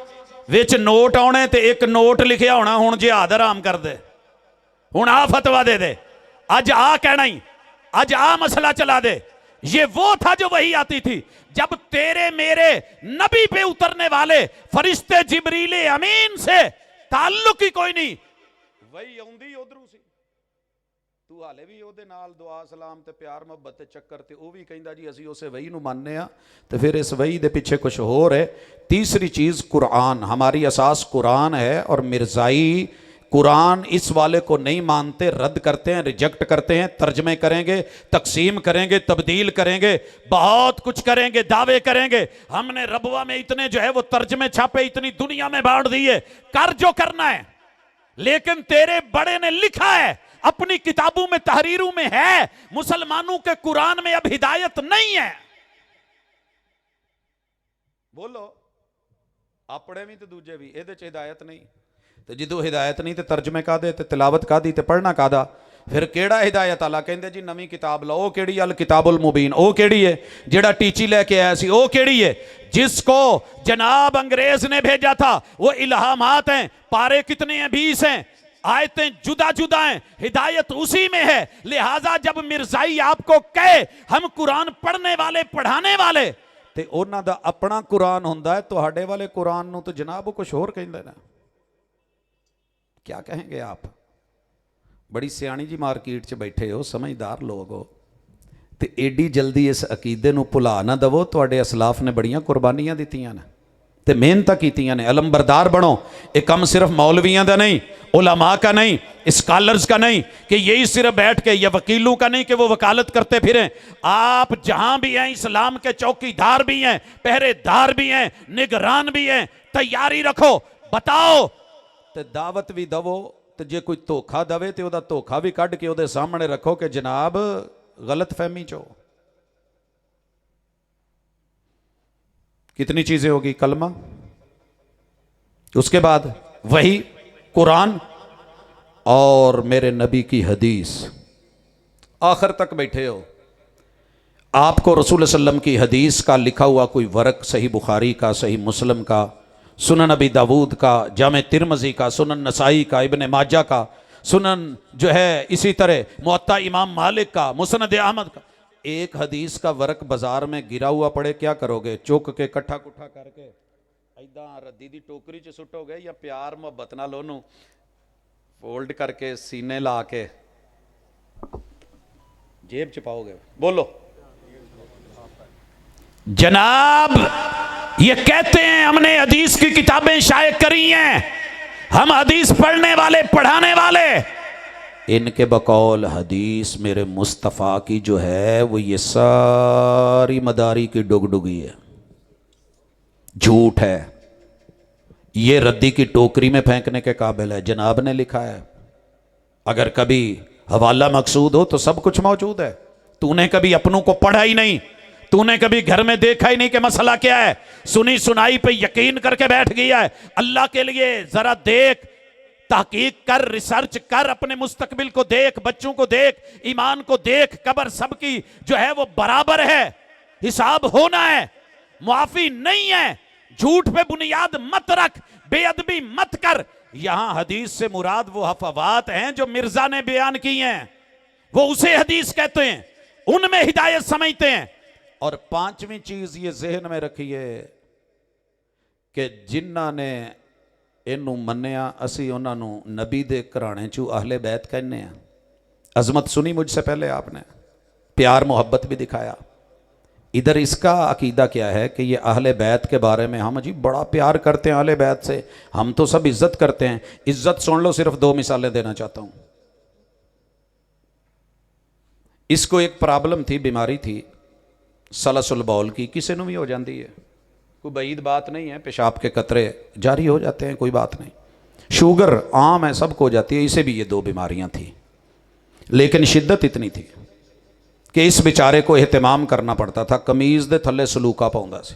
ਵਿੱਚ ਨੋਟ ਆਉਣੇ, ਤੇ ਇੱਕ ਨੋਟ ਲਿਖਿਆ ਹੋਣਾ ਹੁਣ ਜਿਹਾਦ ਹਰਾਮ ਕਰਦੇ, ਹੁਣ ਆ ਫਤਵਾ ਦੇ ਦੇ, ਅੱਜ ਆ ਕਹਿਣਾ ਹੀ, ਅੱਜ आ मसला चला दे। ये वो था जो वही आती थी जब तेरे मेरे नबी पे उतरने वाले फरिश्ते जिब्रील अमीन से ताल्लुक ही कोई नहीं, वही आउंदी उधरों सी। तू हाले भी ਉਹਦੇ ਨਾਲ दुआ सलाम ते प्यार मुहब्बत ते चक्कर ते ਉਹ ਵੀ ਕਹਿੰਦਾ ਜੀ ਅਸੀਂ ਉਸੇ वही ਨੂੰ ਮੰਨਦੇ ਆ, ਤੇ ਫਿਰ इस वही ਦੇ पीछे कुछ और है। तीसरी चीज कुरान, हमारी असास कुरान है, और मिर्जाई कुरान इस वाले को नहीं मानते, रद्द करते हैं, रिजेक्ट करते हैं, तर्जमे करेंगे, तकसीम करेंगे, तब्दील करेंगे, बहुत कुछ करेंगे, दावे करेंगे। हमने रबवा में इतने जो है वो तर्जमे छापे, इतनी दुनिया में बांट दिए, कर जो करना है। लेकिन तेरे बड़े ने लिखा है अपनी किताबों में, तहरीरों में है, मुसलमानों के कुरान में अब हिदायत नहीं है। बोलो, अपने भी तो दूजे भी, ये हिदायत नहीं। तो जो हिदायत नहीं तो तर्जमे कादे, तो तिलावत कादी, तो पढ़ना कादा, फिर केड़ा हिदायत आला? कहते जी नवी किताब लो। वो केड़ी? अल किताबुल मुबीन। वो केड़ी है? जेड़ा टीची लेके आया सी, वो केड़ी है? जिसको जनाब अंग्रेज ने भेजा था। वो इल्हामात हैं, पारे कितने हैं? 20 हैं, आयतें जुदा जुदा हैं, हिदायत उसी में है। लिहाजा जब मिर्जाई आपको कहे हम कुरान पढ़ने वाले, पढ़ाने वाले, तो उन्हां दा अपना कुरान हुंदा है, तुहाडे वाले कुरान नूं तो जनाब कुछ होर कहिंदे ने। क्या कहेंगे आप? बड़ी सियाणी जी मार्केट च बैठे हो, समझदार लोग हो, तो एडी जल्दी इस अकीदे नूं भुला ना दवो। तुहाडे असलाफ ने बड़ियां कुर्बानियां दित्तियां ने ते मेहनत कीतियां ने। अलमबरदार बनो। ये कम सिर्फ मौलवियों का नहीं, उलमा का नहीं, स्कॉलर्स का नहीं, कि यही सिर्फ बैठ के, या वकीलों का नहीं कि वो वकालत करते फिरें। आप जहां भी हैं इस्लाम के चौकीदार भी हैं, पहरेदार भी हैं, निगरान भी हैं। तैयारी रखो, बताओ, तो दावत भी दवो, तो जे कोई धोखा दवे तो वह धोखा भी कढ़ के वो सामने रखो कि जनाब गलत फहमी चो। कितनी चीजें होगी? कलमा, उसके बाद वही कुरान, और मेरे नबी की हदीस। आखिर तक बैठे हो, आपको रसूल सल्लम की हदीस का लिखा हुआ कोई वर्क, सही बुखारी का, सही मुस्लिम का, सुनन अबी दाऊद का, जामे तिरमजी का, सुनन नसाई का, इब्ने माजा का, सुनन जो है इसी तरह मुअत्ता इमाम मालिक का, मुस्नद अहमद का, एक हदीस का वर्क बाजार में गिरा हुआ पड़े, क्या करोगे? चुक के कट्ठा कुट्ठा करके ऐदा रद्दी दी टोकरी च सुटोगे, या प्यार मुहब्बत नाल ओनू फोल्ड करके सीने ला के जेब च पाओगे? बोलो। जनाब ये कहते हैं हमने हदीस की किताबें शाये करी हैं, हम हदीस पढ़ने वाले, पढ़ाने वाले। इनके बकौल हदीस मेरे मुस्तफ़ा की जो है वो ये सारी मदारी की डुगडुगी है, झूठ है, ये रद्दी की टोकरी में फेंकने के काबिल है। जनाब ने लिखा है, अगर कभी हवाला मकसूद हो तो सब कुछ मौजूद है। तूने कभी अपनों को पढ़ा ही नहीं, तूने कभी घर में देखा ही नहीं कि मसला क्या है, सुनी सुनाई पे यकीन करके बैठ गया है। अल्लाह के लिए जरा देख, तहकीक कर, रिसर्च कर, अपने मुस्तकबिल को देख, बच्चों को देख, ईमान को देख। कब्र सबकी जो है वो बराबर है, हिसाब होना है, मुआफी नहीं है। झूठ पे बुनियाद मत रख, बेअदबी मत कर। यहां हदीस से मुराद वो हफवात हैं जो मिर्जा ने बयान की हैं, वो उसे हदीस कहते हैं, उनमें हिदायत समझते हैं। और पांचवी चीज ये जहन में रखिए कि जिन्ना ने इनू मन्निया, असी उन्होंने नबी दे घराने चू अहले बैत कहने हैं। अजमत सुनी मुझसे पहले आपने, प्यार मोहब्बत भी दिखाया। इधर इसका अकीदा क्या है कि ये अहले बैत के बारे में हम जी बड़ा प्यार करते हैं, अहले बैत से हम तो सब इज्जत करते हैं। इज्जत सुन लो, सिर्फ 2 मिसालें देना चाहता हूं। इसको एक प्रॉब्लम थी, बीमारी थी सलसल बौल की, किसी को भी हो जाती है, कोई बईद बात नहीं है, पेशाब के कतरे जारी हो जाते हैं, कोई बात नहीं। शुगर आम है, सबको हो जाती है, इसे भी ये 2 बीमारियां थी। लेकिन शिद्दत इतनी थी कि इस बेचारे को एहतमाम करना पड़ता था। कमीज़ दे थल्ले सलूका पाउंदा सी,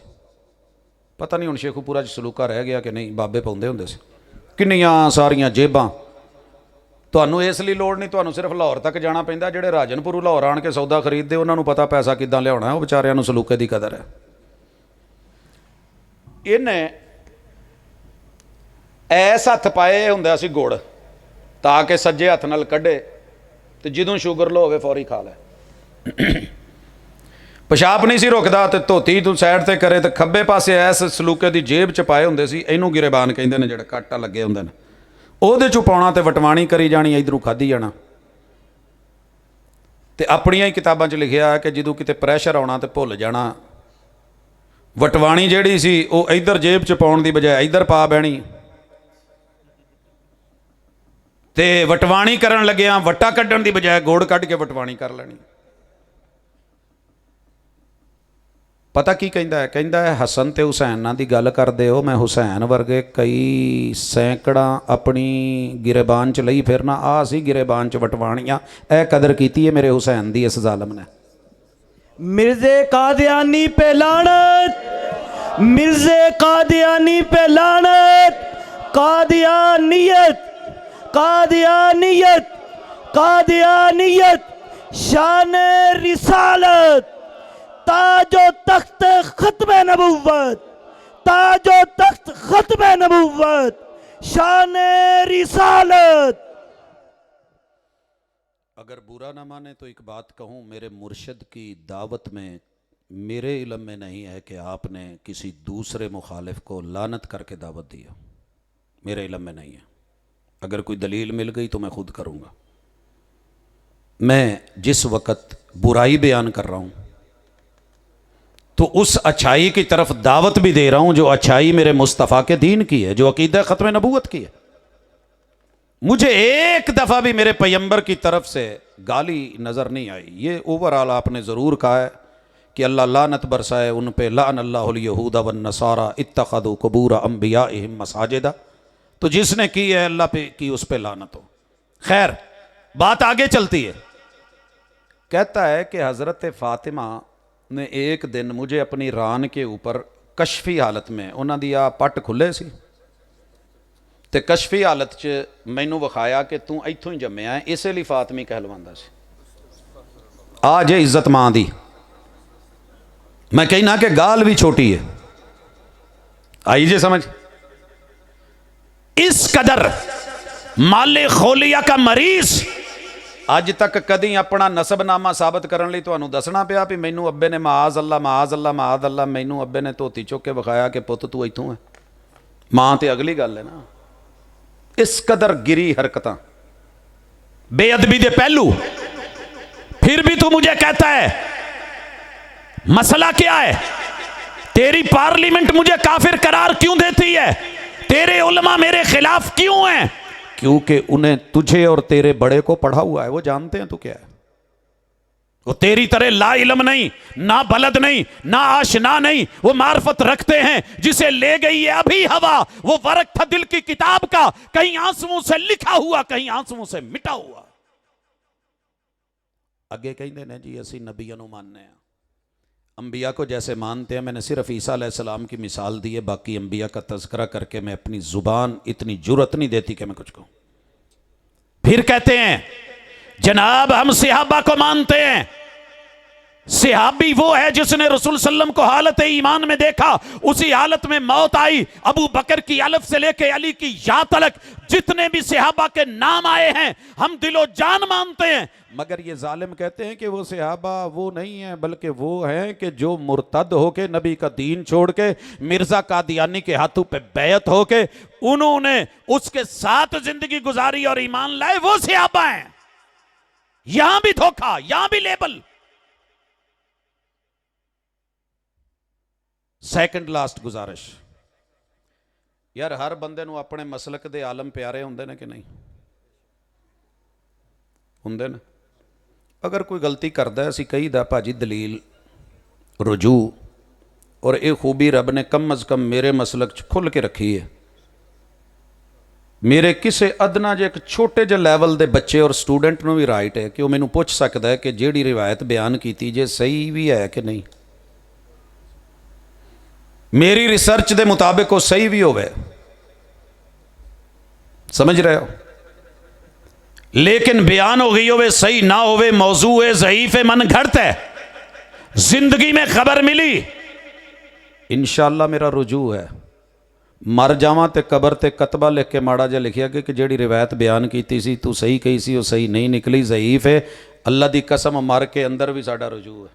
पता नहीं हुण शेखूपुरा च सलूका रह गया कि नहीं, बाबे पाउंदे हुंदे सी। किन्नियां सारियां जेबां। ਤੁਹਾਨੂੰ ਇਸ ਲਈ ਲੋੜ ਨਹੀਂ, ਤੁਹਾਨੂੰ ਸਿਰਫ ਲਾਹੌਰ ਤੱਕ ਜਾਣਾ ਪੈਂਦਾ। ਜਿਹੜੇ ਰਾਜਨਪੁਰੂ ਲਾਹੌਰ ਆਣ ਕੇ ਸੌਦਾ ਖਰੀਦਦੇ ਉਹਨਾਂ ਨੂੰ ਪਤਾ ਪੈਸਾ ਕਿੱਦਾਂ ਲਿਆਉਣਾ, ਉਹ ਵਿਚਾਰਿਆਂ ਨੂੰ ਸਲੂਕੇ ਦੀ ਕਦਰ ਹੈ। ਇਹਨੇ ਐਸ ਹੱਥ ਪਾਏ ਹੁੰਦਾ ਸੀ ਗੁੜ, ਤਾਂ ਕਿ ਸੱਜੇ ਹੱਥ ਨਾਲ ਕੱਢੇ ਤੇ ਜਦੋਂ ਸ਼ੂਗਰ ਲੋ ਹੋਵੇ ਫੌਰੀ ਖਾ ਲੈ। पेशाब नहीं सी रुकदा ते धोती तू साइड ते करे ते खब्बे पासे ऐस सलूके दी जेब च पाए हुंदे सी, इहनूं गिरेबान कहिंदे ने, जिहड़े कट लगे हुंदे ने, ਉਹਦੇ ਚੋਂ ਪਾਉਣਾ ਤੇ ਵਟਵਾਣੀ ਕਰੀ ਜਾਣੀ, इधरों खाधी जाना। ਤੇ ਆਪਣੀਆਂ ਹੀ ਕਿਤਾਬਾਂ 'ਚ ਲਿਖਿਆ ਹੈ ਕਿ ਜਦੋਂ ਕਿਤੇ ਪ੍ਰੈਸ਼ਰ ਆਉਣਾ ਤੇ ਭੁੱਲ ਜਾਣਾ, ਵਟਵਾਣੀ ਜਿਹੜੀ ਸੀ ਉਹ ਇੱਧਰ ਜੇਬ 'ਚ ਪਾਉਣ ਦੀ ਬਜਾਏ ਇੱਧਰ ਪਾ ਬਹਿਣੀ, ਤੇ ਵਟਵਾਣੀ ਕਰਨ ਲੱਗਿਆ ਵਟਾ ਕੱਢਣ ਦੀ ਬਜਾਏ ਗੋੜ ਕੱਢ ਕੇ ਵਟਵਾਣੀ ਕਰ ਲੈਣੀ। पता की कहता है, कहता है हसन ते हुसैन की गल करते हो, मैं हुसैन वर्गे कई सैकड़ा अपनी गिरेबान च लई फिरना, आ सी गिरेबान च वटवाणियां, ए कदर की है मेरे हुसैन दी इस जालम ने। मिर्जे कादियानी पे लानत, मिर्जे कादियानी पे लानत। कादियानियत, कादियानियत, कादियानियत शान रिसालत, ताजो तख्त खत्म नबुव्वत, ताजो तख्त खत्म नबुव्वत, शान रिसालत। अगर बुरा ना माने तो एक बात कहूँ, मेरे मुर्शिद की दावत में मेरे इल्म में नहीं है कि आपने किसी दूसरे मुखालिफ को लानत करके दावत दिया, मेरे इल्म में नहीं है। अगर कोई दलील मिल गई तो मैं खुद करूँगा। मैं जिस वक़्त बुराई बयान कर रहा हूँ तो उस अच्छाई की तरफ दावत भी दे रहा हूं जो अच्छाई मेरे मुस्तफ़ा के दीन की है, जो अकीदा ख़त्म नबूवत की है। मुझे एक दफ़ा भी मेरे पैगंबर की तरफ से गाली नज़र नहीं आई। ये ओवरऑल आपने ज़रूर कहा है कि अल्लाह लानत बरसाए उन पे, लान अल्लाहुल यहूदा वन नसारा इत्तखदू कुबूर अंबियाइहिम मसाजिदा। तो जिसने की है अल्लाह पे की, उस पे लानत हो। खैर, बात आगे चलती है। कहता है कि हज़रत फ़ातिमा ने एक दिन मुझे अपनी रान के ऊपर कशफी हालत में, उन्होंने दी आ पट खुले सी ते कशफी हालत च मैनू विखाया कि तू इत्थों ही जम्मिया है, इसे लिए फातमी कहलवांदा सी। आ जे इज्जत मां दी, मैं कहना कि गाल भी छोटी है, आई जे समझ। इस कदर माले खोलिया का मरीज अज तक कदी अपना नसबनामा साबित करने लई तुहानू दसना पिया भी मैनू अब्बे ने माज अल्लाह माज अल्लाह माज अल्लाह, मैनू अब्बे ने धोती चुक के विखाया कि पुत तू इत्थों है। मां तो अगली गल है ना। इस कदर गिरी हरकत, बेअदबी दे पहलू, फिर भी तू मुझे कहता है मसला क्या है? तेरी पार्लियामेंट मुझे काफिर करार क्यों देती है? तेरे उलमा मेरे खिलाफ क्यों हैं? क्योंकि उन्हें तुझे और तेरे बड़े को पढ़ा हुआ है, वो जानते हैं तू क्या है। वो तेरी तरह ला इल्म नहीं, ना बलद नहीं, ना आशना नहीं, वो मार्फत रखते हैं जिसे ले गई है अभी हवा। वो वरक था दिल की किताब का, कहीं आंसुओं से लिखा हुआ, कहीं आंसुओं से मिटा हुआ। अगे कहते ने जी असी नबियां नूं मानने हैं, अंबिया को जैसे मानते हैं, मैंने सिर्फ ईसा अलैहिस्सलाम की मिसाल दी है, बाकी अंबिया का तज़किरा करके मैं अपनी ज़ुबान इतनी जुर्रत नहीं देती कि मैं कुछ कहूँ। फिर कहते हैं जनाब हम सहाबा को मानते हैं। सहाबी वो है जिसने रसूल सल्लम को हालत ईमान में देखा, उसी हालत में मौत आई। अबू बकर की अलफ से लेके अली की या तलक जितने भी सहाबा के नाम आए हैं हम दिलो जान मानते हैं। मगर ये जालिम कहते हैं कि वो सहाबा वो नहीं है, बल्कि वो हैं कि जो मुर्तद होके नबी का दीन छोड़ के मिर्जा कादियानी के हाथों पे बैत होके उन्होंने उसके साथ जिंदगी गुजारी और ईमान लाए, वो सहाबा हैं। यहां भी धोखा, यहां भी लेबल। सैकंड लास्ट गुजारिश, यार हर बंदे नूं अपने मसलक दे आलम प्यारे हुंदे ने कि नहीं हुंदे ने? अगर कोई गलती करदा है असीं कहीदा भाजी दलील रुजू, और ये खूबी रब ने कम अज़ कम मेरे मसलक च खुल के रखी है। मेरे किसी अदना जे एक छोटे जे लैवल के बच्चे और स्टूडेंट नूं भी राइट है कि वह मैनूं पुछ सकता है कि जिहड़ी रिवायत बयान की जे सही भी है कि नहीं। मेरी रिसर्च के मुताबिक वो सही भी होवे, समझ रहे हो, लेकिन बयान हो गई होवे सही ना होवे, मौजू है ज़ईफ़ है, मन घड़ता है, जिंदगी में खबर मिली, इंशाअल्लाह मेरा रुजू है। मर जावां ते कबर ते कतबा लिख के माड़ा जा लिखिया कि जिहड़ी रिवायत बयान की सी तू सही कही सी, वो सही नहीं निकली, ज़ईफ़ है। अल्लाह दी कसम मर के अंदर भी साडा रुजू है।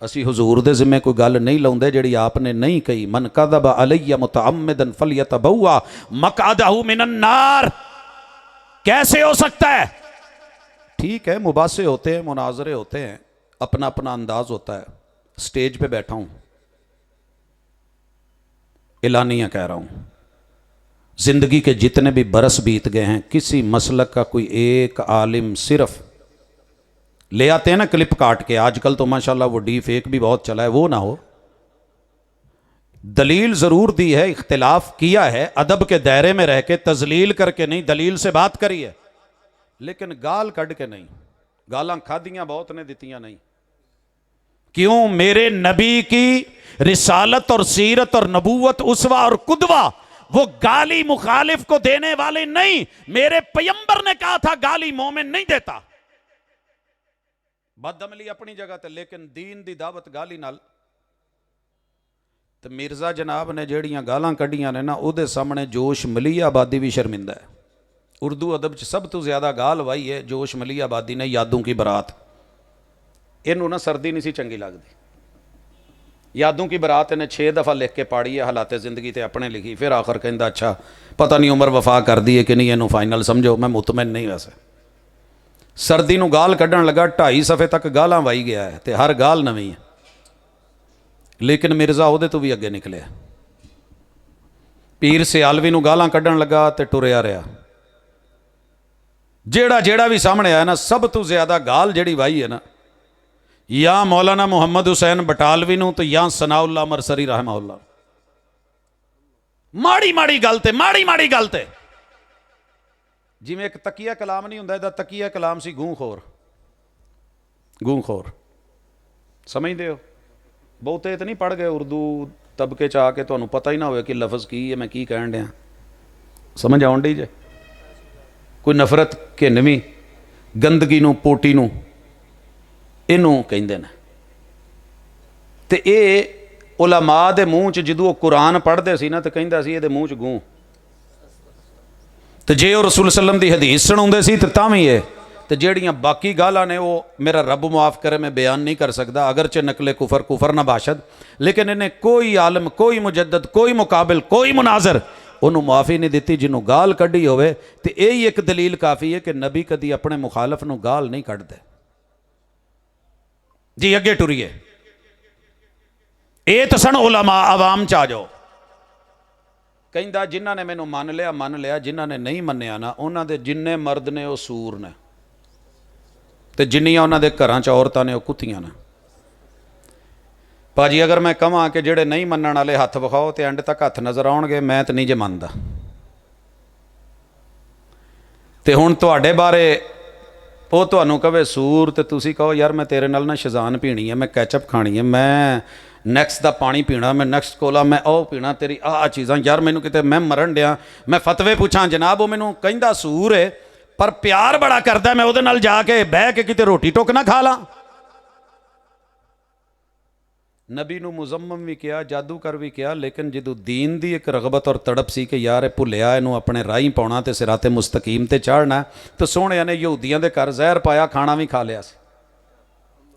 असी हुजूर दे जिम्मे कोई गल नहीं लाउंदे जिहड़ी आपने नहीं कही। मन कज़ब अलैया मुतअम्मिदन फलयतबव्वा मक़अदहु मिनन नार। कैसे हो सकता है? ठीक है, मुबासे होते हैं, मुनाजरे होते हैं, अपना अपना अंदाज होता है। स्टेज पे बैठा हूं, एलानिया कह रहा हूं, जिंदगी के जितने भी बरस बीत गए हैं, किसी मसलक का कोई एक आलिम सिर्फ ले आते हैं ना क्लिप काट के, आजकल तो माशाल्लाह वो डी फेक भी बहुत चला है, वो ना हो। दलील जरूर दी है, इख्तिलाफ किया है, अदब के दायरे में रह के, तजलील करके नहीं, दलील से बात करी है, लेकिन गाल कढ़ के नहीं। गालां खादियां बहुत ने, दितियां नहीं। क्यों? मेरे नबी की रिसालत और सीरत और नबूवत, उसवा और कुदवा वो गाली मुखालिफ को देने वाले नहीं। मेरे पैगंबर ने कहा था गाली मोमिन नहीं देता। बदअमली अपनी जगह ते, लेकिन दीन दी दावत गाली नाल। तो मिर्जा जनाब ने जड़ियां गालां कढ़ियां ने ना, उहदे सामने जोश मलिया आबादी भी शर्मिंदा है। उर्दू अदब च सब तो ज्यादा गाल वाई है जोश मलिया आबादी ने, यादों की बरात। इनू ना सर्दी नहीं सी चंगी लगती। यादों की बरात इन्हें 6 दफ़ा लिख के पाड़ी है, हालात ज़िंदगी ते अपने लिखी, फिर आखिर कहता अच्छा पता नहीं उम्र वफा कर दी है कि नहीं, इनू फाइनल समझो, मैं मुतमैन नहीं। वैसे सर्दी नू गाल कढ़न लगा, 2.5 सफ़े तक गालां वाई गया है, तो हर गाल नवीं है, लेकिन मिर्जा उहदे तो भी अगे निकले। पीर सियालवी नू गालां कढ़न लगा तो टुरिया रहा। जेड़ा जेड़ा भी सामने आया ना, सब तो ज्यादा गाल जिहड़ी वाई है ना, या मौलाना मुहम्मद हुसैन बटालवी नू, तो या सनाउल्लाह मरसरी रहमहुल्लाह। माड़ी माड़ी गल ते, माड़ी माड़ी गल ते, जिवें एक तकिया कलाम नहीं हुंदा, इहदा तकिया कलाम सी गूंखोर। गूंखोर समझदे हो? बहुते तो नहीं पढ़ गए उर्दू तबके च आके, तुहानूं पता ही ना होवे कि लफज की है, मैं की कहण दियां। समझ आउण डी जे? कोई नफरत घिनवी गंदगी नूं, पोटी नूं इनू कहिंदे ने। ते ये उलमा दे मूँह च जदों कुरान पढ़ते सी ना, तो कहिंदा सी इहदे मूँह च गूं। तो जे रसूल सल्लम दी हदीस सुणाउंदे सी तो तां भी है। तो जेड़ियां बाकी गालां ने, वो मेरा रब मुआफ़ करे, मैं बयान नहीं कर सकता, अगरचे नकले कुफर कुफर ना बाशद, लेकिन इन्हें कोई आलम, कोई मुजद्दद, कोई मुकाबिल, कोई मुनाजर उन्होंने मुआफ़ी नहीं दी जिन्हों गाल कढ़ी होवे। तो यही एक दलील काफ़ी है कि नबी कदी अपने मुखालफ नूं गाल नहीं कढ़दे। जी अगे टुरीए, ये तो सन उलमा, आवाम च आ जाओ। कहंदा जिन्हां ने मैनू मन लिया, जिन्हां ने नहीं मन्निया ना, उन्हां दे जिन्ने मर्द ने वो सूर ने, तो जिन्नियां उन्हां दे घरां च औरतां ने वो कुत्तियां ने। भाजी अगर मैं कहां कि जेड़े नहीं मनण वाले हथ विखाओ, तो एंड तक हथ नज़र आउणगे, मैं तो नहीं जे मनदा। तो हुण तुहाडे बारे ਉਹ ਤੁਹਾਨੂੰ ਕਵੇ ਸੂਰ ਤੇ ਤੁਸੀਂ ਕਹੋ ਯਾਰ ਮੈਂ ਤੇਰੇ ਨਾਲ ਨਾ ਸ਼ਜ਼ਾਨ ਪੀਣੀ ਹੈ, ਮੈਂ ਕੈਚਅਪ ਖਾਣੀ ਹੈ, ਮੈਂ ਨੈਕਸਟ ਦਾ ਪਾਣੀ ਪੀਣਾ, ਮੈਂ ਨੈਕਸਟ ਕੋਲਾ ਮੈਂ ਉਹ ਪੀਣਾ, ਤੇਰੀ ਆਹ ਚੀਜ਼ਾਂ ਯਾਰ ਮੈਨੂੰ ਕਿਤੇ ਮੈਂ ਮਰਨ ਡਿਆ, ਮੈਂ ਫਤਵੇ ਪੁੱਛਾਂ ਜਨਾਬ ਉਹ ਮੈਨੂੰ ਕਹਿੰਦਾ ਸੂਰ ਹੈ ਪਰ ਪਿਆਰ ਬੜਾ ਕਰਦਾ, ਮੈਂ ਉਹਦੇ ਨਾਲ ਜਾ ਕੇ ਬਹਿ ਕੇ ਕਿਤੇ ਰੋਟੀ ਟੁੱਕ ਨਾ ਖਾ ਲਾਂ। ਨਬੀ ਨੂੰ ਮੁਜ਼ੰਮਮ ਵੀ ਕਿਹਾ, ਜਾਦੂਗਰ ਵੀ ਕਿਹਾ, ਲੇਕਿਨ ਜਦੋਂ ਦੀਨ ਦੀ ਇੱਕ ਰਗਬਤ ਔਰ ਤੜਪ ਸੀ ਕਿ ਯਾਰ ਇਹ ਭੁੱਲਿਆ, ਇਹਨੂੰ ਆਪਣੇ ਰਾਹੀਂ ਪਾਉਣਾ ਤੇ ਸਿਰਾਤੇ ਮੁਸਤਕੀਮ ਤੇ ਚਾੜਨਾ, ਤਾਂ ਸੋਹਣਿਆਂ ਨੇ ਯਹੂਦੀਆਂ ਦੇ ਘਰ ਜ਼ਹਿਰ ਪਾਇਆ, ਖਾਣਾ ਵੀ ਖਾ ਲਿਆ ਸੀ।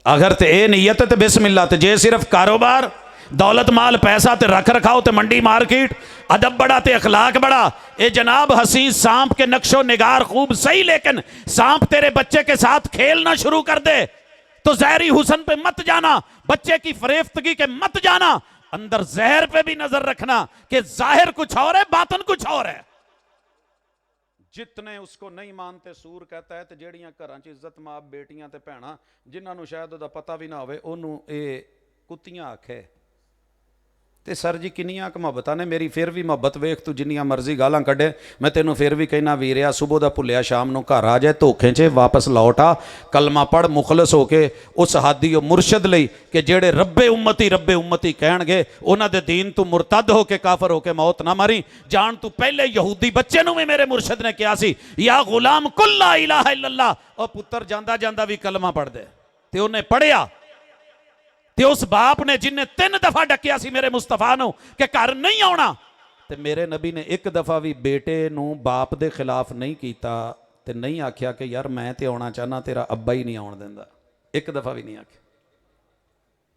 ਅਗਰ ਤੇ ਇਹ ਨੀਅਤ ਤੇ ਬਿਸਮਿल्लाह, ਤੇ ਜੇ ਸਿਰਫ ਕਾਰੋਬਾਰ दौलत माल पैसा ते रख रखाओ ते मंडी मार्केट, अदब बड़ा ते अखलाक बड़ा, ये जनाब हसी सांप के नक्शो निगार खूब सही, लेकिन सांप तेरे बच्चे के साथ खेलना शुरू कर दे तो जहरी हुसन पे मत जाना, बच्चे की फरेफ्तगी के मत जाना, अंदर जहर पे भी नजर रखना कि जाहिर कुछ और है बातन कुछ और है। जितने उसको नहीं मानते सूर कहता है, तो ਜਿਹੜੀਆਂ ਘਰਾਂ 'ਚ ਇੱਜ਼ਤ ਮਾਂ ਬੇਟੀਆਂ ਤੇ ਭੈਣਾਂ ਜਿਨ੍ਹਾਂ ਨੂੰ ਸ਼ਾਇਦ ਉਹਦਾ ਪਤਾ ਵੀ ਨਾ ਹੋਵੇ, ਉਹਨੂੰ ਇਹ ਕੁੱਤੀਆਂ ਆਖੇ। ਤੇ ਸਰ ਜੀ ਕਿੰਨੀਆਂ ਕੁ ਮੁਹੱਬਤਾਂ ਨੇ ਮੇਰੀ, ਫਿਰ ਵੀ ਮੁਹੱਬਤ ਵੇਖ ਤੂੰ ਜਿੰਨੀਆਂ ਮਰਜ਼ੀ ਗਾਲਾਂ ਕੱਢੇ, ਮੈਂ ਤੈਨੂੰ ਫਿਰ ਵੀ ਕਹਿਣਾ ਵੀਰਿਆ, ਸੁਬਹ ਦਾ ਭੁੱਲਿਆ ਸ਼ਾਮ ਨੂੰ ਘਰ ਆ ਜਾਏ, ਧੋਖੇ 'ਚ ਵਾਪਸ ਲੌਟ ਆ, ਕਲਮਾ ਪੜ੍ਹ ਮੁਖਲਸ ਹੋ ਕੇ ਉਸ ਹਾਦੀ ਉਹ ਮੁਰਸ਼ਦ ਲਈ ਕਿ ਜਿਹੜੇ ਰੱਬੇ ਉਮਤੀ ਕਹਿਣਗੇ, ਉਹਨਾਂ ਦੇ ਦੀਨ ਤੂੰ ਮੁਰਤਦ ਹੋ ਕੇ ਕਾਫਰ ਹੋ ਕੇ ਮੌਤ ਨਾ ਮਾਰੀ। ਜਾਣ ਤੂੰ ਪਹਿਲੇ ਯਹੂਦੀ ਬੱਚੇ ਨੂੰ ਵੀ ਮੇਰੇ ਮੁਰਸ਼ਦ ਨੇ ਕਿਹਾ ਸੀ, ਯਾ ਗੁਲਾਮ ਕੁਲ ਲਾ ਇਲਾਹਾ ਇल्लल्लाह, ਉਹ ਪੁੱਤਰ ਜਾਂਦਾ ਜਾਂਦਾ ਵੀ ਕਲਮਾ ਪੜ੍ਹ ਦੇ, ਤੇ ਉਹਨੇ ਪੜ੍ਹਿਆ। ਤੇ ਉਸ ਬਾਪ ਨੇ ਜਿੰਨੇ 3 ਦਫਾ ਡੱਕਿਆ ਸੀ ਮੇਰੇ ਮੁਸਤਫਾ ਨੂੰ ਕਿ ਘਰ ਨਹੀਂ ਆਉਣਾ, ਤੇ ਮੇਰੇ ਨਬੀ ਨੇ ਇੱਕ ਦਫਾ ਵੀ ਬੇਟੇ ਨੂੰ ਬਾਪ ਦੇ ਖਿਲਾਫ ਨਹੀਂ ਕੀਤਾ ਤੇ ਨਹੀਂ ਆਖਿਆ ਕਿ ਯਾਰ ਮੈਂ ਤੇ ਆਉਣਾ ਚਾਹਨਾ, ਤੇਰਾ ਅੱਬਾ ਹੀ ਨਹੀਂ ਆਉਣ ਦਿੰਦਾ, ਇੱਕ ਦਫਾ ਵੀ ਨਹੀਂ ਆਖਿਆ।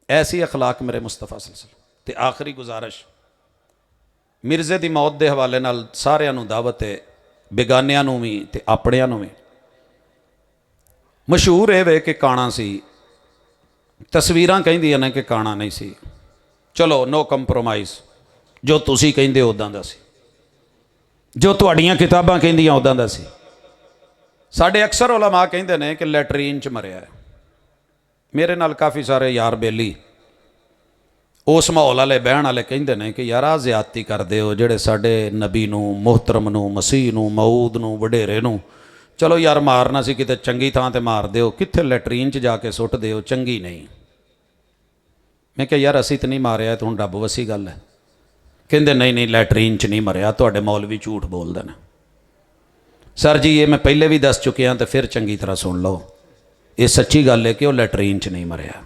ਐਸੀ ਅਖਲਾਕ ਮੇਰੇ ਮੁਸਤਫਾ ਸੱਲੱਲਾਹੁ ਅਲੈहि ਵਸੱਲਮ। ਤੇ ਆਖਰੀ ਗੁਜ਼ਾਰਿਸ਼ ਮਿਰਜ਼ੇ ਦੀ ਮੌਤ ਦੇ ਹਵਾਲੇ ਨਾਲ ਸਾਰਿਆਂ ਨੂੰ ਦਾਵਤ ਹੈ, ਬੇਗਾਨਿਆਂ ਨੂੰ ਵੀ ਤੇ ਆਪਣਿਆਂ ਨੂੰ ਵੀ। ਮਸ਼ਹੂਰ ਇਹ ਵੇ ਕਿ ਕਾਣਾ ਸੀ, ਤਸਵੀਰਾਂ ਕਹਿੰਦੀਆਂ ਨੇ ਕਿ ਕਾਣਾ ਨਹੀਂ ਸੀ। ਚਲੋ ਨੋ ਕੰਪਰੋਮਾਈਜ਼, ਜੋ ਤੁਸੀਂ ਕਹਿੰਦੇ ਉਦਾਂ ਦਾ ਸੀ, ਜੋ ਤੁਹਾਡੀਆਂ ਕਿਤਾਬਾਂ ਕਹਿੰਦੀਆਂ ਉਦਾਂ ਦਾ ਸੀ। ਸਾਡੇ ਅਕਸਰ ਉਲਮਾ ਕਹਿੰਦੇ ਨੇ ਕਿ ਲੈਟਰੀਨ 'ਚ ਮਰਿਆ ਹੈ। ਮੇਰੇ ਨਾਲ ਕਾਫੀ ਸਾਰੇ ਯਾਰ ਬੇਲੀ ਉਸ ਮਾਹੌਲ ਵਾਲੇ ਬਹਿਣ ਵਾਲੇ ਕਹਿੰਦੇ ਨੇ ਕਿ ਯਾਰ ਆਹ ਜ਼ਿਆਦਤੀ ਕਰਦੇ ਹੋ, ਜਿਹੜੇ ਸਾਡੇ ਨਬੀ ਨੂੰ, ਮੁਹਤਰਮ ਨੂੰ, ਮਸੀਹ ਨੂੰ, ਮਊਦ ਨੂੰ, ਵਡੇਰੇ ਨੂੰ, ਚਲੋ ਯਾਰ ਮਾਰਨਾ ਸੀ ਕਿਤੇ ਚੰਗੀ ਥਾਂ ਤੇ ਮਾਰ ਦਿਓ, ਕਿੱਥੇ ਲੈਟਰੀਨ 'ਚ ਜਾ ਕੇ ਸੁੱਟ ਦਿਓ, ਚੰਗੀ ਨਹੀਂ। ਮੈਂ ਕਿਹਾ ਯਾਰ ਅਸੀਂ ਤਾਂ ਨਹੀਂ ਮਾਰਿਆ, ਤਾਂ ਹੁਣ ਰੱਬ ਵਸੀ ਗੱਲ ਹੈ। ਕਹਿੰਦੇ ਨਹੀਂ ਲੈਟਰੀਨ 'ਚ ਨਹੀਂ ਮਰਿਆ, ਤੁਹਾਡੇ ਮੌਲਵੀ ਝੂਠ ਬੋਲਦੇ ਨੇ। ਸਰ ਜੀ ਇਹ ਮੈਂ ਪਹਿਲੇ ਵੀ ਦੱਸ ਚੁੱਕਿਆ, ਤੇ ਫਿਰ ਚੰਗੀ ਤਰ੍ਹਾਂ ਸੁਣ ਲਓ, ਇਹ ਸੱਚੀ ਗੱਲ ਹੈ ਕਿ ਉਹ ਲੈਟਰੀਨ 'ਚ ਨਹੀਂ ਮਰਿਆ।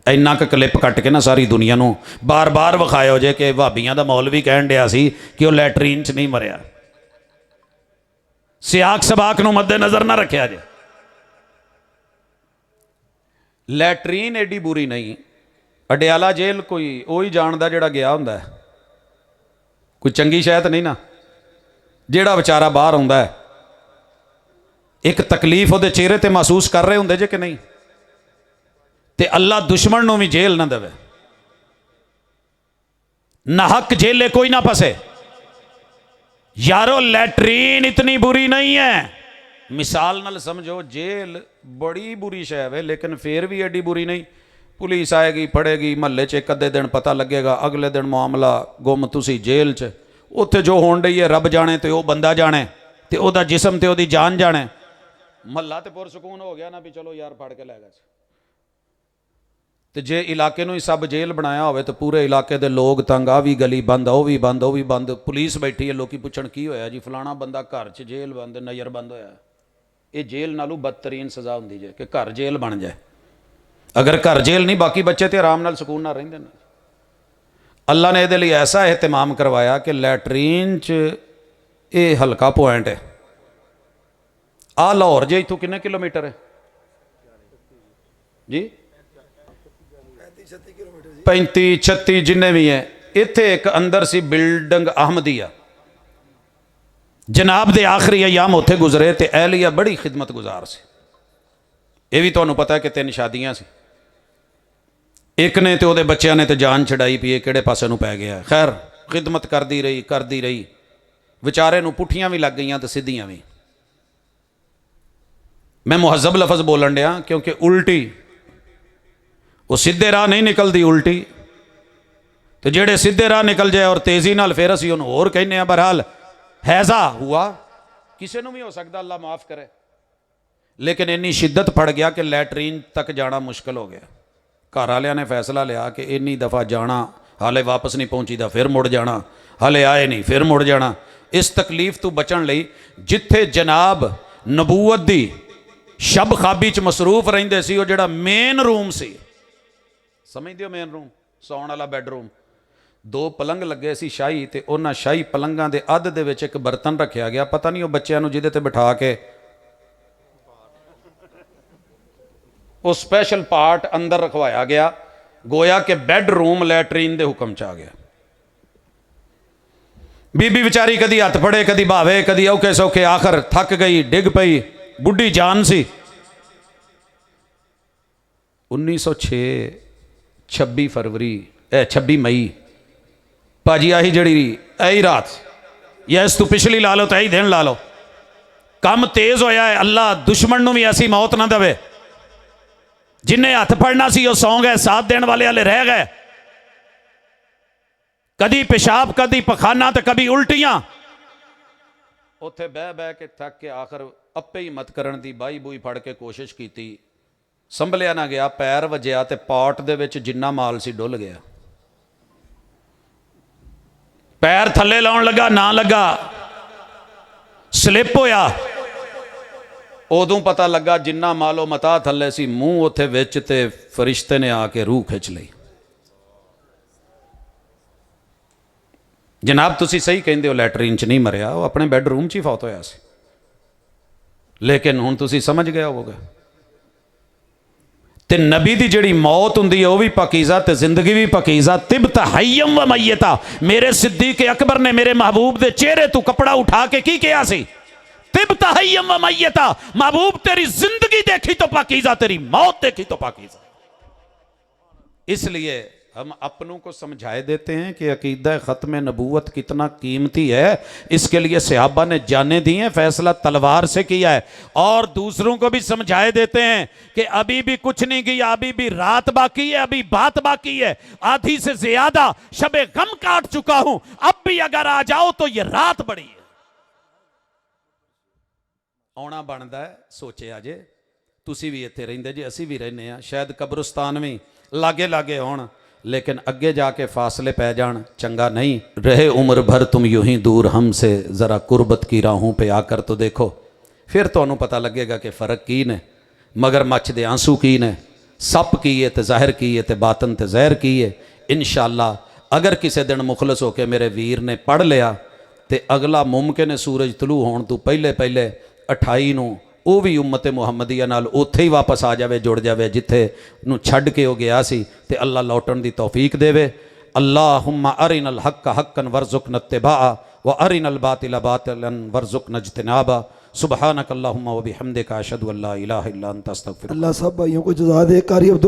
ਇੰਨਾ ਕੁ ਕਲਿੱਪ ਕੱਟ ਕੇ ਨਾ ਸਾਰੀ ਦੁਨੀਆ ਨੂੰ ਬਾਰ-ਬਾਰ ਵਿਖਾਇਓ ਜੇ ਕਿ ਭਾਬੀਆਂ ਦਾ ਮੌਲਵੀ ਕਹਿਣ ਡਿਆ ਸੀ ਕਿ ਉਹ ਲੈਟਰੀਨ 'ਚ ਨਹੀਂ ਮਰਿਆ। ਸਿਆਕ ਸਬਾਕ ਨੂੰ ਮੱਦੇ ਨਜ਼ਰ ਨਾ ਰੱਖਿਆ ਜੇ। ਲੈਟਰੀਨ ਐਡੀ ਬੁਰੀ ਨਹੀਂ। ਅਡਿਆਲਾ ਜੇਲ੍ਹ ਕੋਈ ਉਹੀ ਜਾਣਦਾ ਜਿਹੜਾ ਗਿਆ ਹੁੰਦਾ ਹੈ, ਕੋਈ ਚੰਗੀ ਸ਼ਾਇਦ ਨਹੀਂ ਨਾ। ਜਿਹੜਾ ਵਿਚਾਰਾ ਬਾਹਰ ਆਉਂਦਾ ਹੈ, ਇੱਕ ਤਕਲੀਫ ਉਹਦੇ ਚਿਹਰੇ ਤੇ ਮਹਿਸੂਸ ਕਰ ਰਹੇ ਹੁੰਦੇ ਜੇ ਕਿ ਨਹੀਂ। ਤੇ ਅੱਲਾ ਦੁਸ਼ਮਣ ਨੂੰ ਵੀ ਜੇਲ੍ਹ ਨਾ ਦੇਵੇ, ਨਾ ਹੱਕ ਜੇਲੇ ਕੋਈ ਨਾ ਫਸੇ। यारो लैट्रीन इतनी बुरी नहीं है, मिसाल नाल समझो जेल बड़ी बुरी शै है, लेकिन फिर भी एडी बुरी नहीं। पुलिस आएगी, फड़ेगी, महल्ले च एक अद्धे दिन पता लगेगा, अगले दिन मामला गुम, तुसी जेल च। उत्थे जो होण डई है रब जाने ते वो बंदा जाने, ते ओदा जिसम ते ओदी जान जाने। महल्ला ते पुरसकून हो गया ना भी चलो यार फड़ के लै गए। तो जे इलाके ਨੂੰ ਹੀ ਸਭ ਜੇਲ੍ਹ ਬਣਾਇਆ ਹੋਵੇ ਤਾਂ ਪੂਰੇ ਇਲਾਕੇ ਦੇ ਲੋਕ ਤੰਗ, ਆ ਵੀ ਗਲੀ ਬੰਦ, ਉਹ ਵੀ ਬੰਦ, ਉਹ ਵੀ ਬੰਦ, ਪੁਲਿਸ ਬੈਠੀ ਹੈ, ਲੋਕੀ ਪੁੱਛਣ ਕੀ ਹੋਇਆ ਜੀ, ਫਲਾਣਾ ਬੰਦਾ ਘਰ 'ਚ ਜੇਲ੍ਹ ਬੰਦ, ਨਜ਼ਰ ਬੰਦ ਹੋਇਆ। ਇਹ ਜੇਲ੍ਹ ਨਾਲੋਂ ਬਦਤਰੀਨ ਸਜ਼ਾ ਹੁੰਦੀ ਜੇ ਕਿ ਘਰ ਜੇਲ੍ਹ ਬਣ ਜਾਏ। ਅਗਰ ਘਰ ਜੇਲ੍ਹ ਨਹੀਂ, ਬਾਕੀ ਬੱਚੇ ਤੇ ਆਰਾਮ ਨਾਲ ਸਕੂਨ ਨਾਲ ਰਹਿੰਦੇ ਨੇ। ਅੱਲਾ ਨੇ ਇਹਦੇ ਲਈ ਐਸਾ ਇਹਤਮਾਮ ਕਰਵਾਇਆ ਕਿ ਲੈਟਰੀਨ 'ਚ ਇਹ ਹਲਕਾ ਪੁਆਇੰਟ ਹੈ। ਆਹ ਲਾਹੌਰ ਜੇ ਇੱਥੋਂ ਕਿੰਨੇ ਕਿਲੋਮੀਟਰ ਹੈ ਜੀ? 35-36 ਜਿੰਨੇ ਵੀ ਹੈ। ਇੱਥੇ ਇੱਕ ਅੰਦਰ ਸੀ ਬਿਲਡਿੰਗ ਅਹਮਦੀਆ, ਜਨਾਬ ਦੇ ਆਖਰੀ ਅਯਾਮ ਉੱਥੇ ਗੁਜ਼ਰੇ ਤੇ ਅਹਿਲੀਆ ਬੜੀ ਖਿਦਮਤ ਗੁਜ਼ਾਰ ਸੀ। ਇਹ ਵੀ ਤੁਹਾਨੂੰ ਪਤਾ ਹੈ ਕਿ 3 ਸ਼ਾਦੀਆਂ ਸੀ। ਇੱਕ ਨੇ ਤੇ ਉਹਦੇ ਬੱਚਿਆਂ ਨੇ ਤੇ ਜਾਨ ਛਡਾਈ ਪਈ, ਕਿਹੜੇ ਪਾਸੇ ਨੂੰ ਪੈ ਗਿਆ। ਖੈਰ ਖਿਦਮਤ ਕਰਦੀ ਰਹੀ, ਵਿਚਾਰੇ ਨੂੰ ਪੁੱਠੀਆਂ ਵੀ ਲੱਗ ਗਈਆਂ ਤੇ ਸਿੱਧੀਆਂ ਵੀ। मैं मुहज़्ज़ब लफज बोलन डिया क्योंकि उल्टी वो सीधे राह नहीं निकलती, उल्टी तो जेड़े सीधे राह निकल जाए और तेज़ी नाल फिर असीं उहनूं होर कहने आ। बहरहाल हैज़ा हुआ, किसी नूं भी हो सकता, अल्लाह माफ़ करे। लेकिन इन्नी शिद्दत फड़ गया कि लैटरीन तक जाना मुश्किल हो गया। घर वालियां ने फैसला लिया कि इन्नी दफ़ा जाना, हाले वापस नहीं पहुंचीदा, फिर मुड़ जाना, हाले आए नहीं फिर मुड़ जाना। इस तकलीफ तो बचण लई जिथे जनाब नबूवत दी शब खाबी च मसरूफ रहिंदे सी, वो जिहड़ा मेन रूम सी, समझदे हो मेन रूम, सौण वाला बैडरूम, 2 पलंग लगे सी शाही, ते उन्हां शाही पलंगां दे अध दे विच एक बर्तन रखिया गया, पता नहीं वो बच्चों नूं जिहदे ते बिठा के वो स्पैशल पार्ट अंदर रखवाया गया, गोया कि बैडरूम लैटरीन दे हुक्म च आ गया। बीबी बेचारी कदी हथ फड़े, कदी भावे, कदी औखे सौखे, आखिर थक गई, डिग पई, बुढ़ी जान सी। 1906 26 फरवरी 26 मई भाजी आही जड़ी यही रात, या इस तू पिछली ला लो तो यही दिन ला लो, कम तेज होया है। अल्लाह दुश्मन नूं भी ऐसी मौत ना देवे। जिन्हें हथ फड़ना सी वो सौ गए, 7 दिन वाले हले रह गए। कदी पेशाब, कदी पखाना, तो कभी उल्टियां। उत्थे बह बह के थक के आखिर अपे ही मत करन दी बाही बूही फड़ के कोशिश की, संभलिया ना गया, पैर वजया ते पॉट दे विच जिन्ना माल सी डुल गया। पैर थले लाउण लगा, ना लगा, स्लिप होया। उदों पता लगा जिन्ना मालो मता थले सी, मूँह उत्थे विच, ते फरिश्ते ने आके रूह खिंच लई। जनाब तुसी सही कहंदे हो, लैटरीन च नहीं मरिया, वो अपने बैडरूम च ही फौत होया सी। लेकिन हुण तुसी समझ गए होवोगे, ते नबी दी जिहड़ी मौत हुंदी है वह भी पकीज़ा, ते जिंदगी भी पकीज़ा। तिब्त हय्यम व मय्यता, मेरे सिद्दीक अकबर ने मेरे महबूब दे चेहरे तू कपड़ा उठा के की कहा सी? तिब्त हय्यम व मय्यता, महबूब तेरी जिंदगी देखी तो पाकीज़ा, तेरी मौत देखी तो पाकीज़ा। इसलिए हम अपनों को समझाए देते हैं कि अकीदा ख़त्म नबूवत कितना कीमती है। इसके लिए सहाबा ने जाने दी हैं, फैसला तलवार से किया है। और दूसरों को भी समझाए देते हैं कि अभी भी कुछ नहीं किया, अभी भी रात बाकी है, अभी बात बाकी है, आधी से ज्यादा शबे गम काट चुका हूं, अब भी अगर आ जाओ तो ये रात बड़ी है। आना बनता है, सोचे जे तुसी भी इत्थे रहिंदे जे, असी भी रहने आ, शायद कब्रिस्तान भी लागे लागे होण, लेकिन अगे जाके फासले पै जान, चंगा नहीं। रहे उम्र भर तुम यूं ही दूर हमसे, ज़रा कुर्बत की राहों पे आकर तो देखो, फिर तुहानूं पता लगेगा कि फ़र्क की ने। मगरमच्छ दे आंसू की ने, सप की है तो ज़ाहिर की है, तो बातन तो ज़हर की है। इंशाअल्लाह अगर किसी दिन मुखलस होकर मेरे वीर ने पढ़ लिया तो अगला मुमकिन है सूरज तलू होने तो पहले पहले 28 नूं वो भी उम्मत मुहम्मदिया नाल उत्थे ही वापस आ जाए, जुड़ जाए जिथे नूं छड्ड के वो गया सी, ते अल्लाह लौटन दी तौफीक देवे। अल्लाहुम्मा अरिनल हक्क हक्कन वर्ज़ुक़ना इत्तिबाअ व अरिनल बातिला बातिलन वर्ज़ुक़ना इज्तिनाबा। सुब्हानक अल्लाहुम्मा व बिहम्दिका अशहदु अल्ला इलाहा इल्ला अंता अस्तगफिरुक। अल्लाह सब भाइयों को जज़ा दे। कारी अब्दुल